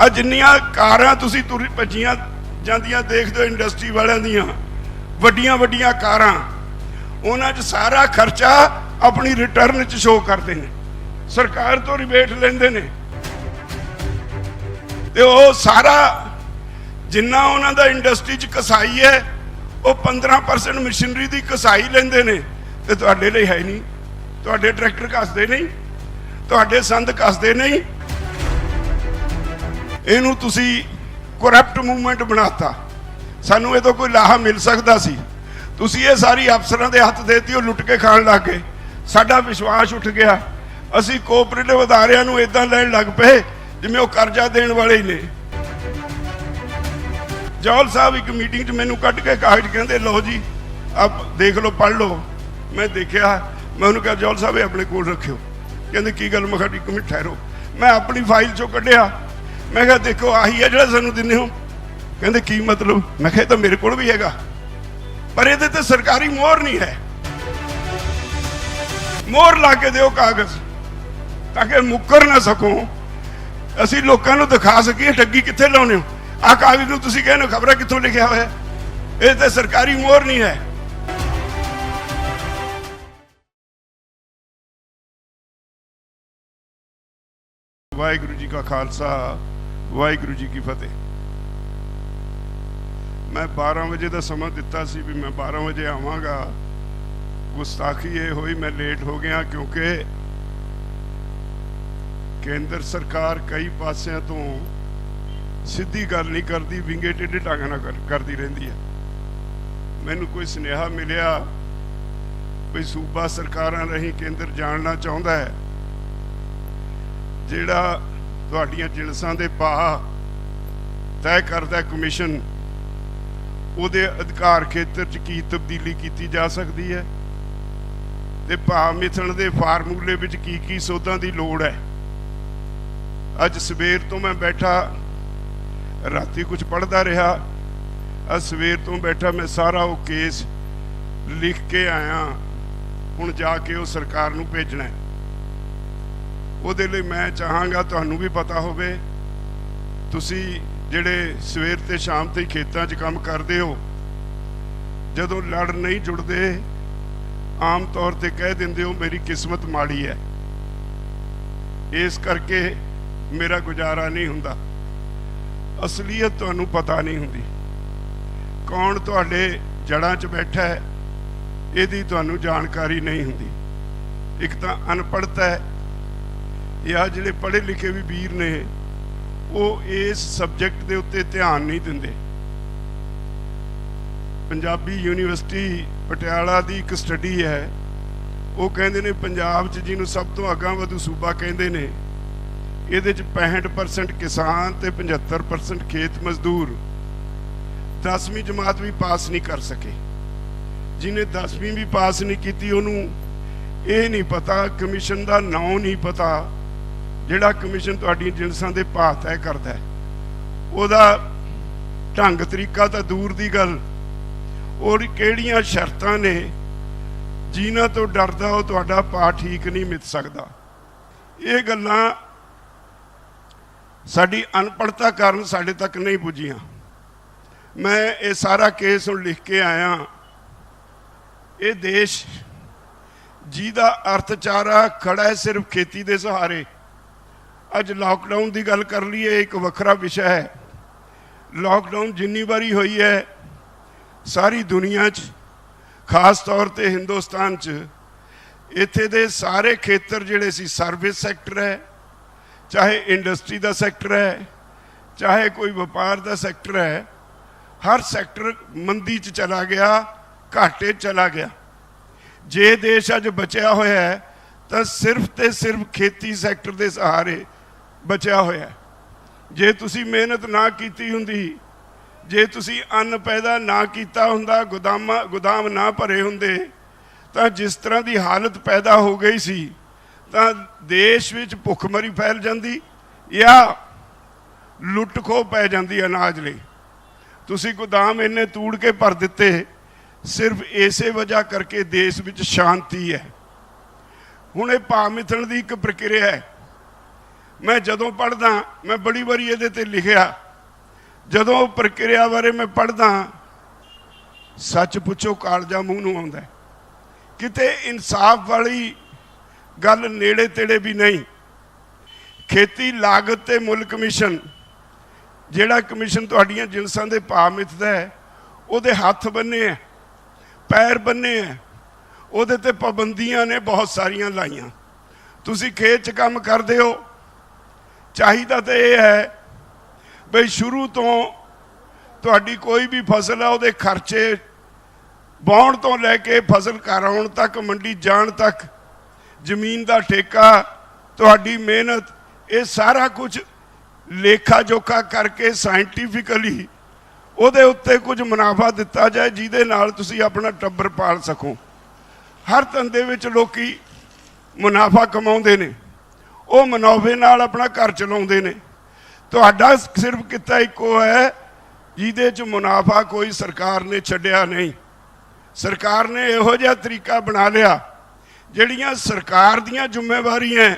ਆ ਜਿੰਨੀਆਂ ਕਾਰਾਂ ਤੁਸੀਂ ਤੁਰ ਭੱਜੀਆਂ ਜਾਂਦੀਆਂ ਦੇਖਦੇ ਹੋ ਇੰਡਸਟਰੀ ਵਾਲਿਆਂ ਦੀਆਂ ਵੱਡੀਆਂ ਵੱਡੀਆਂ ਕਾਰਾਂ, ਉਹਨਾਂ 'ਚ ਸਾਰਾ ਖਰਚਾ ਆਪਣੀ ਰਿਟਰਨ 'ਚ ਸ਼ੋਅ ਕਰਦੇ ਨੇ, ਸਰਕਾਰ ਤੋਂ ਰਿਬੇਟ ਲੈਂਦੇ ਨੇ। ਤੇ ਉਹ ਸਾਰਾ ਜਿੰਨਾ ਉਹਨਾਂ ਦਾ ਇੰਡਸਟਰੀ 'ਚ ਕਸਾਈ ਹੈ ਉਹ 15% ਮਸ਼ੀਨਰੀ ਦੀ ਕਸਾਈ ਲੈਂਦੇ ਨੇ, ਤੇ ਤੁਹਾਡੇ ਲਈ ਹੈ ਨਹੀਂ। ਤੁਹਾਡੇ ਟਰੈਕਟਰ ਘਸਦੇ ਨਹੀਂ, ਤੁਹਾਡੇ ਸੰਦ ਘਸਦੇ ਨਹੀਂ। ਇਹਨੂੰ ਤੁਸੀਂ ਕਰਪਟ ਮੂਵਮੈਂਟ ਬਣਾਤਾ। ਸਾਨੂੰ ਇਹਦੋਂ ਕੋਈ ਲਾਹਾ ਮਿਲ ਸਕਦਾ ਸੀ, ਤੁਸੀਂ ਇਹ ਸਾਰੀ ਅਫਸਰਾਂ ਦੇ ਹੱਥ ਦੇਤੀ, ਉਹ ਲੁੱਟ ਕੇ ਖਾਣ ਲੱਗ ਗਏ। ਸਾਡਾ ਵਿਸ਼ਵਾਸ ਉੱਠ ਗਿਆ। ਅਸੀਂ ਕੋਆਪਰੇਟਿਵ ਅਦਾਰਿਆਂ ਨੂੰ ਇਦਾਂ ਲੈਣ ਲੱਗ ਪਏ ਜਿਵੇਂ ਉਹ ਕਰਜ਼ਾ ਦੇਣ ਵਾਲੇ ਹੀ ਨੇ। ਜੌਲ ਸਾਹਿਬ ਇੱਕ ਮੀਟਿੰਗ 'ਚ ਮੈਨੂੰ ਕੱਢ ਕੇ ਕਾਗਜ਼ ਕਹਿੰਦੇ ਲਓ ਜੀ ਆਪ ਦੇਖ ਲਓ, ਪੜ੍ਹ ਲਓ। ਮੈਂ ਦੇਖਿਆ, ਮੈਂ ਉਹਨੂੰ ਕਿਹਾ ਜੌਲ ਸਾਹਿਬ ਇਹ ਆਪਣੇ ਕੋਲ ਰੱਖਿਓ। ਕਹਿੰਦੇ ਕੀ ਗੱਲ? ਮੈਂ ਕਿਹਾ ਇੱਕ ਮਿੰਟ ਠਹਿਰੋ। ਮੈਂ ਆਪਣੀ ਫਾਈਲ 'ਚੋਂ ਕੱਢਿਆ, ਮੈਂ ਕਿਹਾ ਦੇਖੋ ਆਹੀ ਹੈ ਜਿਹੜਾ ਸਾਨੂੰ ਦਿੰਦੇ ਹੋ। ਕਹਿੰਦੇ ਕੀ ਮਤਲਬ? ਮੈਂ ਕਿਹਾ ਤਾਂ ਮੇਰੇ ਕੋਲ ਵੀ ਹੈਗਾ, ਪਰ ਇਹਦੇ ਤੇ ਸਰਕਾਰੀ ਮੋਹਰ ਨਹੀਂ ਹੈ। ਮੋਹਰ ਲਾ ਕੇ ਦਿਓ ਕਾਗਜ਼ ਤਾਂ ਕਿ ਮੁੱਕਰ ਨਾ ਸਕੋ, ਅਸੀਂ ਲੋਕਾਂ ਨੂੰ ਦਿਖਾ ਸਕੀਏ ਠੱਗੀ ਕਿੱਥੇ ਲਾਉਣੇ ਹੋ। ਆਹ ਕਾਗਜ਼ ਨੂੰ ਤੁਸੀਂ ਕਹਿੰਦੇ ਹੋ ਖਬਰਾਂ ਕਿੱਥੋਂ ਲਿਖਿਆ ਹੋਇਆ? ਇਹ ਤੇ ਸਰਕਾਰੀ ਮੋਹਰ ਨਹੀਂ ਹੈ। ਵਾਹਿਗੁਰੂ ਜੀ ਕਾ ਖਾਲਸਾ, ਵਾਹਿਗੁਰੂ ਜੀ ਕੀ ਫਤਿਹ। ਮੈਂ 12 ਵਜੇ ਦਾ ਸਮਾਂ ਦਿੱਤਾ ਸੀ ਵੀ ਮੈਂ 12 ਵਜੇ ਆਵਾਂਗਾ। ਗੁਸਤਾਖੀ ਇਹ ਹੋਈ ਮੈਂ ਲੇਟ ਹੋ ਗਿਆ ਕਿਉਂਕਿ ਕੇਂਦਰ ਸਰਕਾਰ ਕਈ ਪਾਸਿਆਂ ਤੋਂ ਸਿੱਧੀ ਗੱਲ ਨਹੀਂ ਕਰਦੀ, ਵਿੰਗੇ ਟੇਢੇ ਢੰਗ ਨਾਲ ਕਰਦੀ ਰਹਿੰਦੀ ਹੈ। ਮੈਨੂੰ ਕੋਈ ਸੁਨੇਹਾ ਮਿਲਿਆ ਵੀ ਸੂਬਾ ਸਰਕਾਰਾਂ ਰਾਹੀਂ ਕੇਂਦਰ ਜਾਣਨਾ ਚਾਹੁੰਦਾ ਹੈ ਜਿਹੜਾ ਤੁਹਾਡੀਆਂ ਜਿਣਸਾਂ ਦੇ ਭਾਅ ਤੈਅ ਕਰਦਾ ਕਮਿਸ਼ਨ, ਉਹਦੇ ਅਧਿਕਾਰ ਖੇਤਰ 'ਚ ਕੀ ਤਬਦੀਲੀ ਕੀਤੀ ਜਾ ਸਕਦੀ ਹੈ ਤੇ ਭਾਅ ਮਿਥਣ ਦੇ ਫਾਰਮੂਲੇ ਵਿੱਚ ਕੀ ਕੀ ਸੋਧਾਂ ਦੀ ਲੋੜ ਹੈ। ਅੱਜ ਸਵੇਰ ਤੋਂ ਮੈਂ ਬੈਠਾ, ਰਾਤੀ ਕੁਝ ਪੜ੍ਹਦਾ ਰਿਹਾ, ਅੱਜ ਸਵੇਰ ਤੋਂ ਬੈਠਾ ਮੈਂ ਸਾਰਾ ਉਹ ਕੇਸ ਲਿਖ ਕੇ ਆਇਆ। ਹੁਣ ਜਾ ਕੇ ਉਹ ਸਰਕਾਰ ਨੂੰ ਭੇਜਣਾ ਹੈ। ਉਹਦੇ ਲਈ ਮੈਂ ਚਾਹਾਂਗਾ ਤੁਹਾਨੂੰ ਵੀ ਪਤਾ ਹੋਵੇ, ਤੁਸੀਂ ਜਿਹੜੇ ਸਵੇਰ ਤੇ ਸ਼ਾਮ ਤੇ ਖੇਤਾਂ 'ਚ ਕੰਮ ਕਰਦੇ ਹੋ, ਜਦੋਂ ਲੜ ਨਹੀਂ ਜੁੜਦੇ ਆਮ ਤੌਰ ਤੇ ਕਹਿ ਦਿੰਦੇ ਹੋ ਮੇਰੀ ਕਿਸਮਤ ਮਾੜੀ ਹੈ, ਇਸ ਕਰਕੇ ਮੇਰਾ ਗੁਜ਼ਾਰਾ ਨਹੀਂ ਹੁੰਦਾ। ਅਸਲੀਅਤ ਤੁਹਾਨੂੰ ਪਤਾ ਨਹੀਂ ਹੁੰਦੀ, ਕੌਣ ਤੁਹਾਡੇ ਜੜ੍ਹਾਂ 'ਚ ਬੈਠਾ ਹੈ ਇਹਦੀ ਤੁਹਾਨੂੰ ਜਾਣਕਾਰੀ ਨਹੀਂ ਹੁੰਦੀ। ਇੱਕ ਤਾਂ ਅਨਪੜ੍ਹਤਾ ਹੈ, ਜਾਂ ਜਿਹੜੇ ਪੜ੍ਹੇ ਲਿਖੇ ਵੀ ਵੀਰ ਨੇ ਉਹ ਇਸ ਸਬਜੈਕਟ ਦੇ ਉੱਤੇ ਧਿਆਨ ਨਹੀਂ ਦਿੰਦੇ। ਪੰਜਾਬੀ ਯੂਨੀਵਰਸਿਟੀ ਪਟਿਆਲਾ ਦੀ ਇੱਕ ਸਟੱਡੀ ਹੈ, ਉਹ ਕਹਿੰਦੇ ਨੇ ਪੰਜਾਬ 'ਚ ਜਿਹਨੂੰ ਸਭ ਤੋਂ ਅਗਾਂਹ ਵਧੂ ਸੂਬਾ ਕਹਿੰਦੇ ਨੇ, ਇਹਦੇ 'ਚ 65% ਕਿਸਾਨ ਤੇ 75% ਖੇਤ ਮਜ਼ਦੂਰ 10ਵੀਂ ਜਮਾਤ ਵੀ ਪਾਸ ਨਹੀਂ ਕਰ ਸਕੇ। ਜਿਹਨੇ 10ਵੀਂ ਵੀ ਪਾਸ ਨਹੀਂ ਕੀਤੀ ਉਹਨੂੰ ਇਹ ਨਹੀਂ ਪਤਾ, ਕਮਿਸ਼ਨ ਦਾ ਨਾਂ ਨਹੀਂ ਪਤਾ, ਜਿਹੜਾ ਕਮਿਸ਼ਨ ਤੁਹਾਡੀਆਂ ਜਿਣਸਾਂ ਦੇ ਭਾਅ ਤੈਅ ਕਰਦਾ ਉਹਦਾ ਢੰਗ ਤਰੀਕਾ ਤਾਂ ਦੂਰ ਦੀ ਗੱਲ, ਔਰ ਕਿਹੜੀਆਂ ਸ਼ਰਤਾਂ ਨੇ ਜਿਨ੍ਹਾਂ ਤੋਂ ਡਰਦਾ ਉਹ ਤੁਹਾਡਾ ਭਾਅ ਠੀਕ ਨਹੀਂ ਮਿੱਥ ਸਕਦਾ। ਇਹ ਗੱਲਾਂ ਸਾਡੀ ਅਨਪੜ੍ਹਤਾ ਕਾਰਨ ਸਾਡੇ ਤੱਕ ਨਹੀਂ ਪੁੱਜੀਆਂ। ਮੈਂ ਇਹ ਸਾਰਾ ਕੇਸ ਹੁਣ ਲਿਖ ਕੇ ਆਇਆ। ਇਹ ਦੇਸ਼ ਜਿਹਦਾ ਅਰਥਚਾਰਾ ਖੜਾ ਹੈ ਸਿਰਫ ਖੇਤੀ ਦੇ ਸਹਾਰੇ। ਅੱਜ ਲਾਕਡਾਊਨ ਦੀ ਗੱਲ ਕਰ ਲਈਏ, ਇੱਕ ਵੱਖਰਾ ਵਿਸ਼ਾ ਹੈ। ਲਾਕਡਾਊਨ ਜਿੰਨੀ ਵਾਰੀ ਹੋਈ ਹੈ ਸਾਰੀ ਦੁਨੀਆ 'ਚ, ਖਾਸ ਤੌਰ ਤੇ ਹਿੰਦੁਸਤਾਨ 'ਚ, ਇੱਥੇ ਦੇ ਸਾਰੇ ਖੇਤਰ ਜਿਹੜੇ ਸੀ, ਸਰਵਿਸ ਸੈਕਟਰ ਹੈ, ਚਾਹੇ ਇੰਡਸਟਰੀ ਦਾ ਸੈਕਟਰ ਹੈ, ਚਾਹੇ ਕੋਈ ਵਪਾਰ ਦਾ ਸੈਕਟਰ ਹੈ, ਹਰ ਸੈਕਟਰ ਮੰਦੀ 'ਚ ਚਲਾ ਗਿਆ, ਘਾਟੇ 'ਚ ਚਲਾ ਗਿਆ। ਜੇ ਦੇਸ਼ ਅੱਜ ਬਚਿਆ ਹੋਇਆ ਹੈ ਤਾਂ ਸਿਰਫ ਤੇ ਸਿਰਫ ਖੇਤੀ ਸੈਕਟਰ ਦੇ ਸਹਾਰੇ ਬਚਿਆ ਹੋਇਆ। ਜੇ ਤੁਸੀਂ ਮਿਹਨਤ ਨਾ ਕੀਤੀ ਹੁੰਦੀ, ਜੇ ਤੁਸੀਂ ਅੰਨ ਪੈਦਾ ਨਾ ਕੀਤਾ ਹੁੰਦਾ, ਗੁਦਾਮ ਨਾ ਭਰੇ ਹੁੰਦੇ, ਤਾਂ ਜਿਸ ਤਰ੍ਹਾਂ ਦੀ ਹਾਲਤ ਪੈਦਾ ਹੋ ਗਈ ਸੀ ਤਾਂ ਦੇਸ਼ ਵਿੱਚ ਭੁੱਖਮਰੀ ਫੈਲ ਜਾਂਦੀ ਜਾਂ ਲੁੱਟ ਖੋਹ ਪੈ ਜਾਂਦੀ ਅਨਾਜ ਲਈ। ਤੁਸੀਂ ਗੋਦਾਮ ਇੰਨੇ ਤੂੜ ਕੇ ਭਰ ਦਿੱਤੇ, ਸਿਰਫ ਇਸੇ ਵਜ੍ਹਾ ਕਰਕੇ ਦੇਸ਼ ਵਿੱਚ ਸ਼ਾਂਤੀ ਹੈ। ਹੁਣ ਇਹ ਭਾਅ ਮਿਥਣ ਦੀ ਇੱਕ ਪ੍ਰਕਿਰਿਆ ਹੈ। मैं जदों पढ़दा, मैं बड़ी बारी ये ते लिखिया, जदों प्रक्रिया बारे मैं पढ़दा, सच पुछो कालजा मूँह नूं आउंदा है। किते इंसाफ वाली गल नेड़े तेड़े भी नहीं। खेती लागत ते मुल कमीशन, जिहड़ा कमीशन तुहाडीआं जिनसां दे भाव मिथदा है, उहदे हत्थ बन्ने है, पैर बन्ने है, उहदे ते पाबंदियां ने बहुत सारियां लाइयां। तुसीं खेत च काम करदे हो, चाहिदा तो यह है बई शुरू तो तुहाडी कोई भी फसल है उहदे खर्चे बाउण तो लैके फसल घर आउण तक, मंडी जाण तक, जमीन का ठेका, तुहाडी मेहनत, ये सारा कुछ लेखा जोखा करके साइंटिफिकली उहदे उत्ते कुछ मुनाफा दिता जाए, जिहदे नाल तुसीं अपना टब्बर पाल सको। हर धंधे विच लोकी मुनाफा कमाउंदे ने, वो मुनाफे नाल अपना घर चलाउंदे ने। तुहाडा सिर्फ किता इक्को है जिहदे च मुनाफा कोई सरकार ने छड्डिया नहीं। सरकार ने इहो जिहा तरीका बना लिया, जिहड़ियां सरकार दीयां जिम्मेवारियां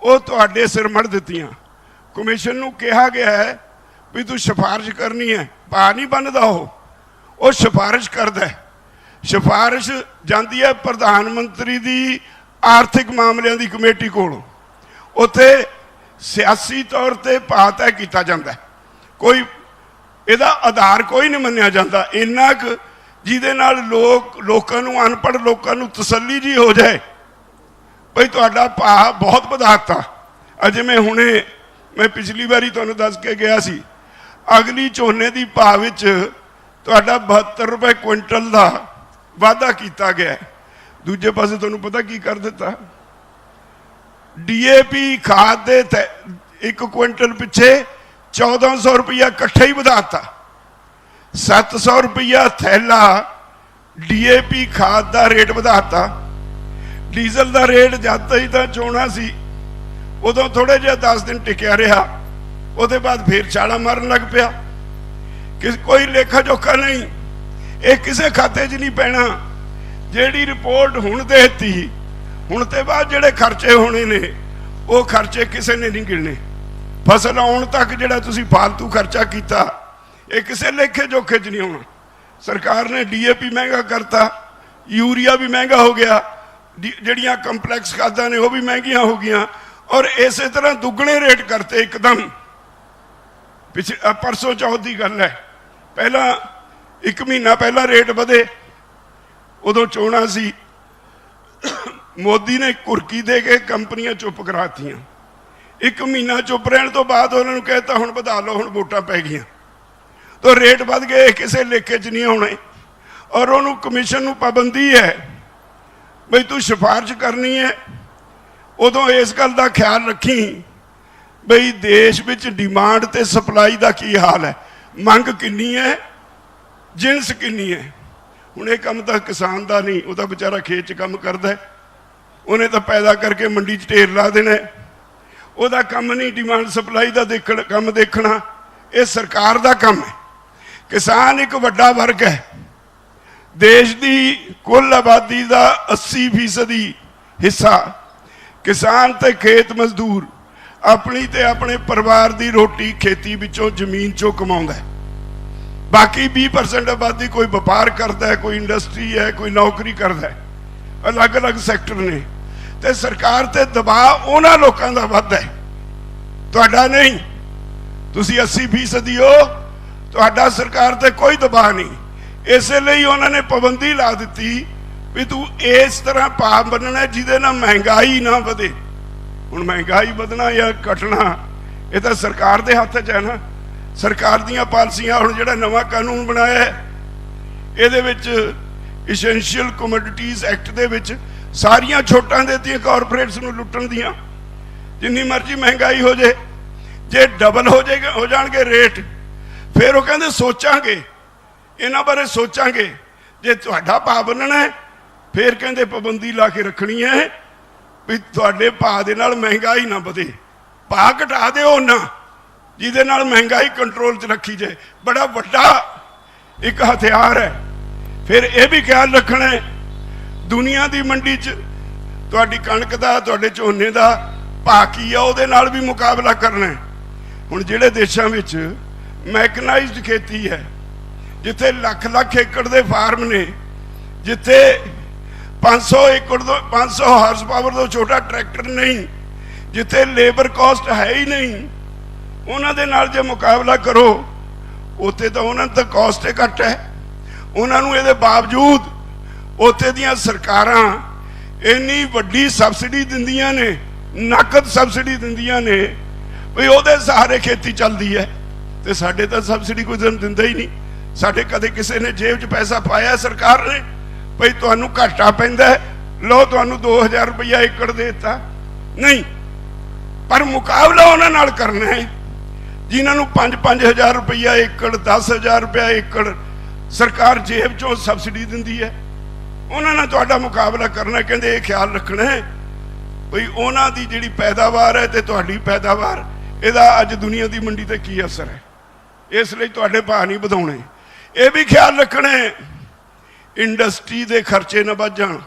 वो तुहाडे सिर मड़ दित्तियां। कमीशन नूं कहा गया है भी तू सिफारिश करनी है, भा नहीं बनदा, वो सिफारिश करदा है। सिफारिश जाती है प्रधानमंत्री की आर्थिक मामलों की कमेटी कोलों, उत्थे सियासी तौर पर भा तय किया जाता है। कोई इहदा आधार कोई नहीं मन्निया जाता, इन्ना क जिहदे नाल लोकां नूं, अनपढ़ लोकां नूं तसल्ली जी हो जाए भाई तुहाडा भा बहुत वधाता। अजे मैं हुणे मैं पिछली बारी तुहानूं दस के गया सी, अगली झोने की भाव विच तुहाडा 72 रुपए क्विंटल का वाधा किया गया। दूजे पासे तुहानूं पता की कर दिता, DAP खाद दे 1 क्विंटल पिछे 1400 रुपया कट्ठा ही वधाता। 700 रुपया थैला DAP खाद का रेट वधाता। डीजल का रेट जद ही तो चोणा सी उदों थोड़े जिहा 10 दिन टिकिया रहा, उसदे बाद फिर छाला मारन लग पिया। कोई लेखा जोखा नहीं, ये किसी खाते च नहीं पैना। जिहड़ी रिपोर्ट हुण देती, हुण ते बाद जिहड़े खर्चे होने ने वो खर्चे किसी ने नहीं गिनने। फसल आउण तक जिहड़ा तुसीं फालतू खर्चा किया ये किसी लेखे जोखे च नहीं होना। सरकार ने DAP महंगा करता, यूरिया भी महंगा हो गया, जिहड़ियां कंपलैक्स खादां ने वो भी महंगियां हो गई, और इस तरह दुगने रेट करते एकदम। परसों चौथ की गल है, पहला 1 महीना पहला रेट वधे, उदों चोणा सी, मोदी ने घुरकी दे के कंपनियां चुप करातियां। 1 महीना चुप रहने तो बाद उन्होंने कहता हुण वधा लो, हुण वोटां पै गईयां, तो रेट वध गए, किसी लेखे च नहीं होने। और उन्होंने कमीशन नूं पाबंदी है बई तू सिफारिश करनी है, उदों इस गल का ख्याल रखी बई देश विच डिमांड ते सप्लाई का की हाल है, मंग किन्नी है, जिनस किन्नी है। हुण ये काम तो किसान का नहीं, वह तो बेचारा खेत च काम करदा है, उन्हें तो पैदा करके मंडी च ढेर ला देना, वह काम नहीं डिमांड सप्लाई का काम देखना, ये सरकार का काम है। किसान एक वड्डा वर्ग है, देश की कुल आबादी का 80% हिस्सा किसान ते खेत मजदूर अपनी ते अपने परिवार की रोटी खेती विचों जमीन चों कमाउंदा है। बाकी 20% आबादी कोई व्यापार करता है, कोई इंडस्ट्री है, कोई नौकरी करता है, अलग अलग सैक्टर ने। ते सरकार ते दबाव उन्हां लोकां दा वधदा है, तुहाडा नहीं। तुसीं 80% हो, तुहाडा सरकार ते कोई दबाव नहीं। इसलिए उन्होंने पाबंदी ला दी भी तू इस तरह भाव बनना जिहदे नाल महंगाई ना वधे। हुण महंगाई वधना या घटना ये तो सरकार के हत्थ च है ना। सरकार दीयां पॉलिसियां, हुण जिहड़ा नवां कानून बनाया है इहदे विच इसेंशियल कमोडिटीज़ एक्ट दे विच सारियां छूटां देतियां कॉरपोरेट्स नूं लुट्टण दियां। जिन्नी मर्जी महंगाई हो जाए, जे डबल हो जाएगा हो जाणगे रेट, फिर वो कहंदे सोचांगे, इन्हां बारे सोचांगे। जे तुहाडा भाव बनना है फिर कहंदे पाबंदी ला के रखनी है भी तुहाडे भाव दे नाल महंगाई ना वधे, भाव घटा दिओ ना जिहदे नाल महंगाई कंट्रोल च रखी जाए। बड़ा वड्डा एक हथियार है। फिर यह भी ख्याल रखना है दुनिया की मंडी च तुहाडी कणक दा, तुहाडे झोने दा ਭਾਅ ਕੀ ਆ ਉਹਦੇ ਨਾਲ ਵੀ ਮੁਕਾਬਲਾ ਕਰਨਾ ਹੈ। ਹੁਣ ਜਿਹੜੇ ਦੇਸ਼ਾਂ ਵਿੱਚ ਮੈਕਨਾਈਜ਼ਡ ਖੇਤੀ ਹੈ, ਜਿੱਥੇ ਲੱਖ ਲੱਖ ਏਕੜ ਦੇ ਫਾਰਮ ਨੇ, ਜਿੱਥੇ 500 ਏਕੜ ਤੋਂ 500 ਹਾਰਸ ਪਾਵਰ ਤੋਂ ਛੋਟਾ ਟਰੈਕਟਰ ਨਹੀਂ, ਜਿੱਥੇ ਲੇਬਰ ਕਾਸਟ ਹੈ ਹੀ ਨਹੀਂ, ਉਹਨਾਂ ਦੇ ਨਾਲ ਜੇ ਮੁਕਾਬਲਾ ਕਰੋ, ਉੱਥੇ ਤਾਂ ਉਹਨਾਂ ਦੀ ਤਾਂ ਕਾਸਟ ਹੀ ਘੱਟ ਹੈ। ਉਹਨਾਂ ਨੂੰ ਇਹਦੇ ਬਾਵਜੂਦ ਉੱਥੇ ਦੀਆਂ ਸਰਕਾਰਾਂ ਇੰਨੀ ਵੱਡੀ ਸਬਸਿਡੀ ਦਿੰਦੀਆਂ ਨੇ, ਨਕਦ ਸਬਸਿਡੀ ਦਿੰਦੀਆਂ ਨੇ ਵੀ ਉਹਦੇ ਸਹਾਰੇ ਖੇਤੀ ਚੱਲਦੀ ਹੈ। ਤੇ ਸਾਡੇ ਤਾਂ ਸਬਸਿਡੀ ਕੋਈ ਦਿੰਦਾ ਹੀ ਨਹੀਂ। ਸਾਡੇ ਕਦੇ ਕਿਸੇ ਨੇ ਜੇਬ 'ਚ ਪੈਸਾ ਪਾਇਆ ਸਰਕਾਰ ਨੇ ਭਈ ਤੁਹਾਨੂੰ ਘਾਟਾ ਪੈਂਦਾ ਲਓ ਤੁਹਾਨੂੰ 2000 ਰੁਪਇਆ ਏਕੜ ਦੇ ਦਿੱਤਾ? ਨਹੀਂ। ਪਰ ਮੁਕਾਬਲਾ ਉਹਨਾਂ ਨਾਲ ਕਰਨਾ ਹੈ ਜਿਨ੍ਹਾਂ ਨੂੰ 5-5000 ਰੁਪਇਆ ਏਕੜ, 10,000 ਰੁਪਇਆ ਏਕੜ ਸਰਕਾਰ ਜੇਬ 'ਚੋਂ ਸਬਸਿਡੀ ਦਿੰਦੀ ਹੈ। ਉਹਨਾਂ ਨਾਲ ਤੁਹਾਡਾ ਮੁਕਾਬਲਾ ਕਰਨਾ। ਕਹਿੰਦੇ ਇਹ ਖਿਆਲ ਰੱਖਣਾ ਹੈ ਭਈ ਉਹਨਾਂ ਦੀ ਜਿਹੜੀ ਪੈਦਾਵਾਰ ਹੈ ਤੇ ਤੁਹਾਡੀ ਪੈਦਾਵਾਰ, ਇਹਦਾ ਅੱਜ ਦੁਨੀਆ ਦੀ ਮੰਡੀ ਤੇ ਕੀ ਅਸਰ ਹੈ। ਇਸ ਲਈ ਤੁਹਾਡੇ ਭਾਅ ਨਹੀਂ ਵਧਾਉਣੇ। ਇਹ ਵੀ ਖਿਆਲ ਰੱਖਣਾ ਇੰਡਸਟਰੀ ਦੇ ਖਰਚੇ ਨਾ ਵੱਧ ਜਾਣ।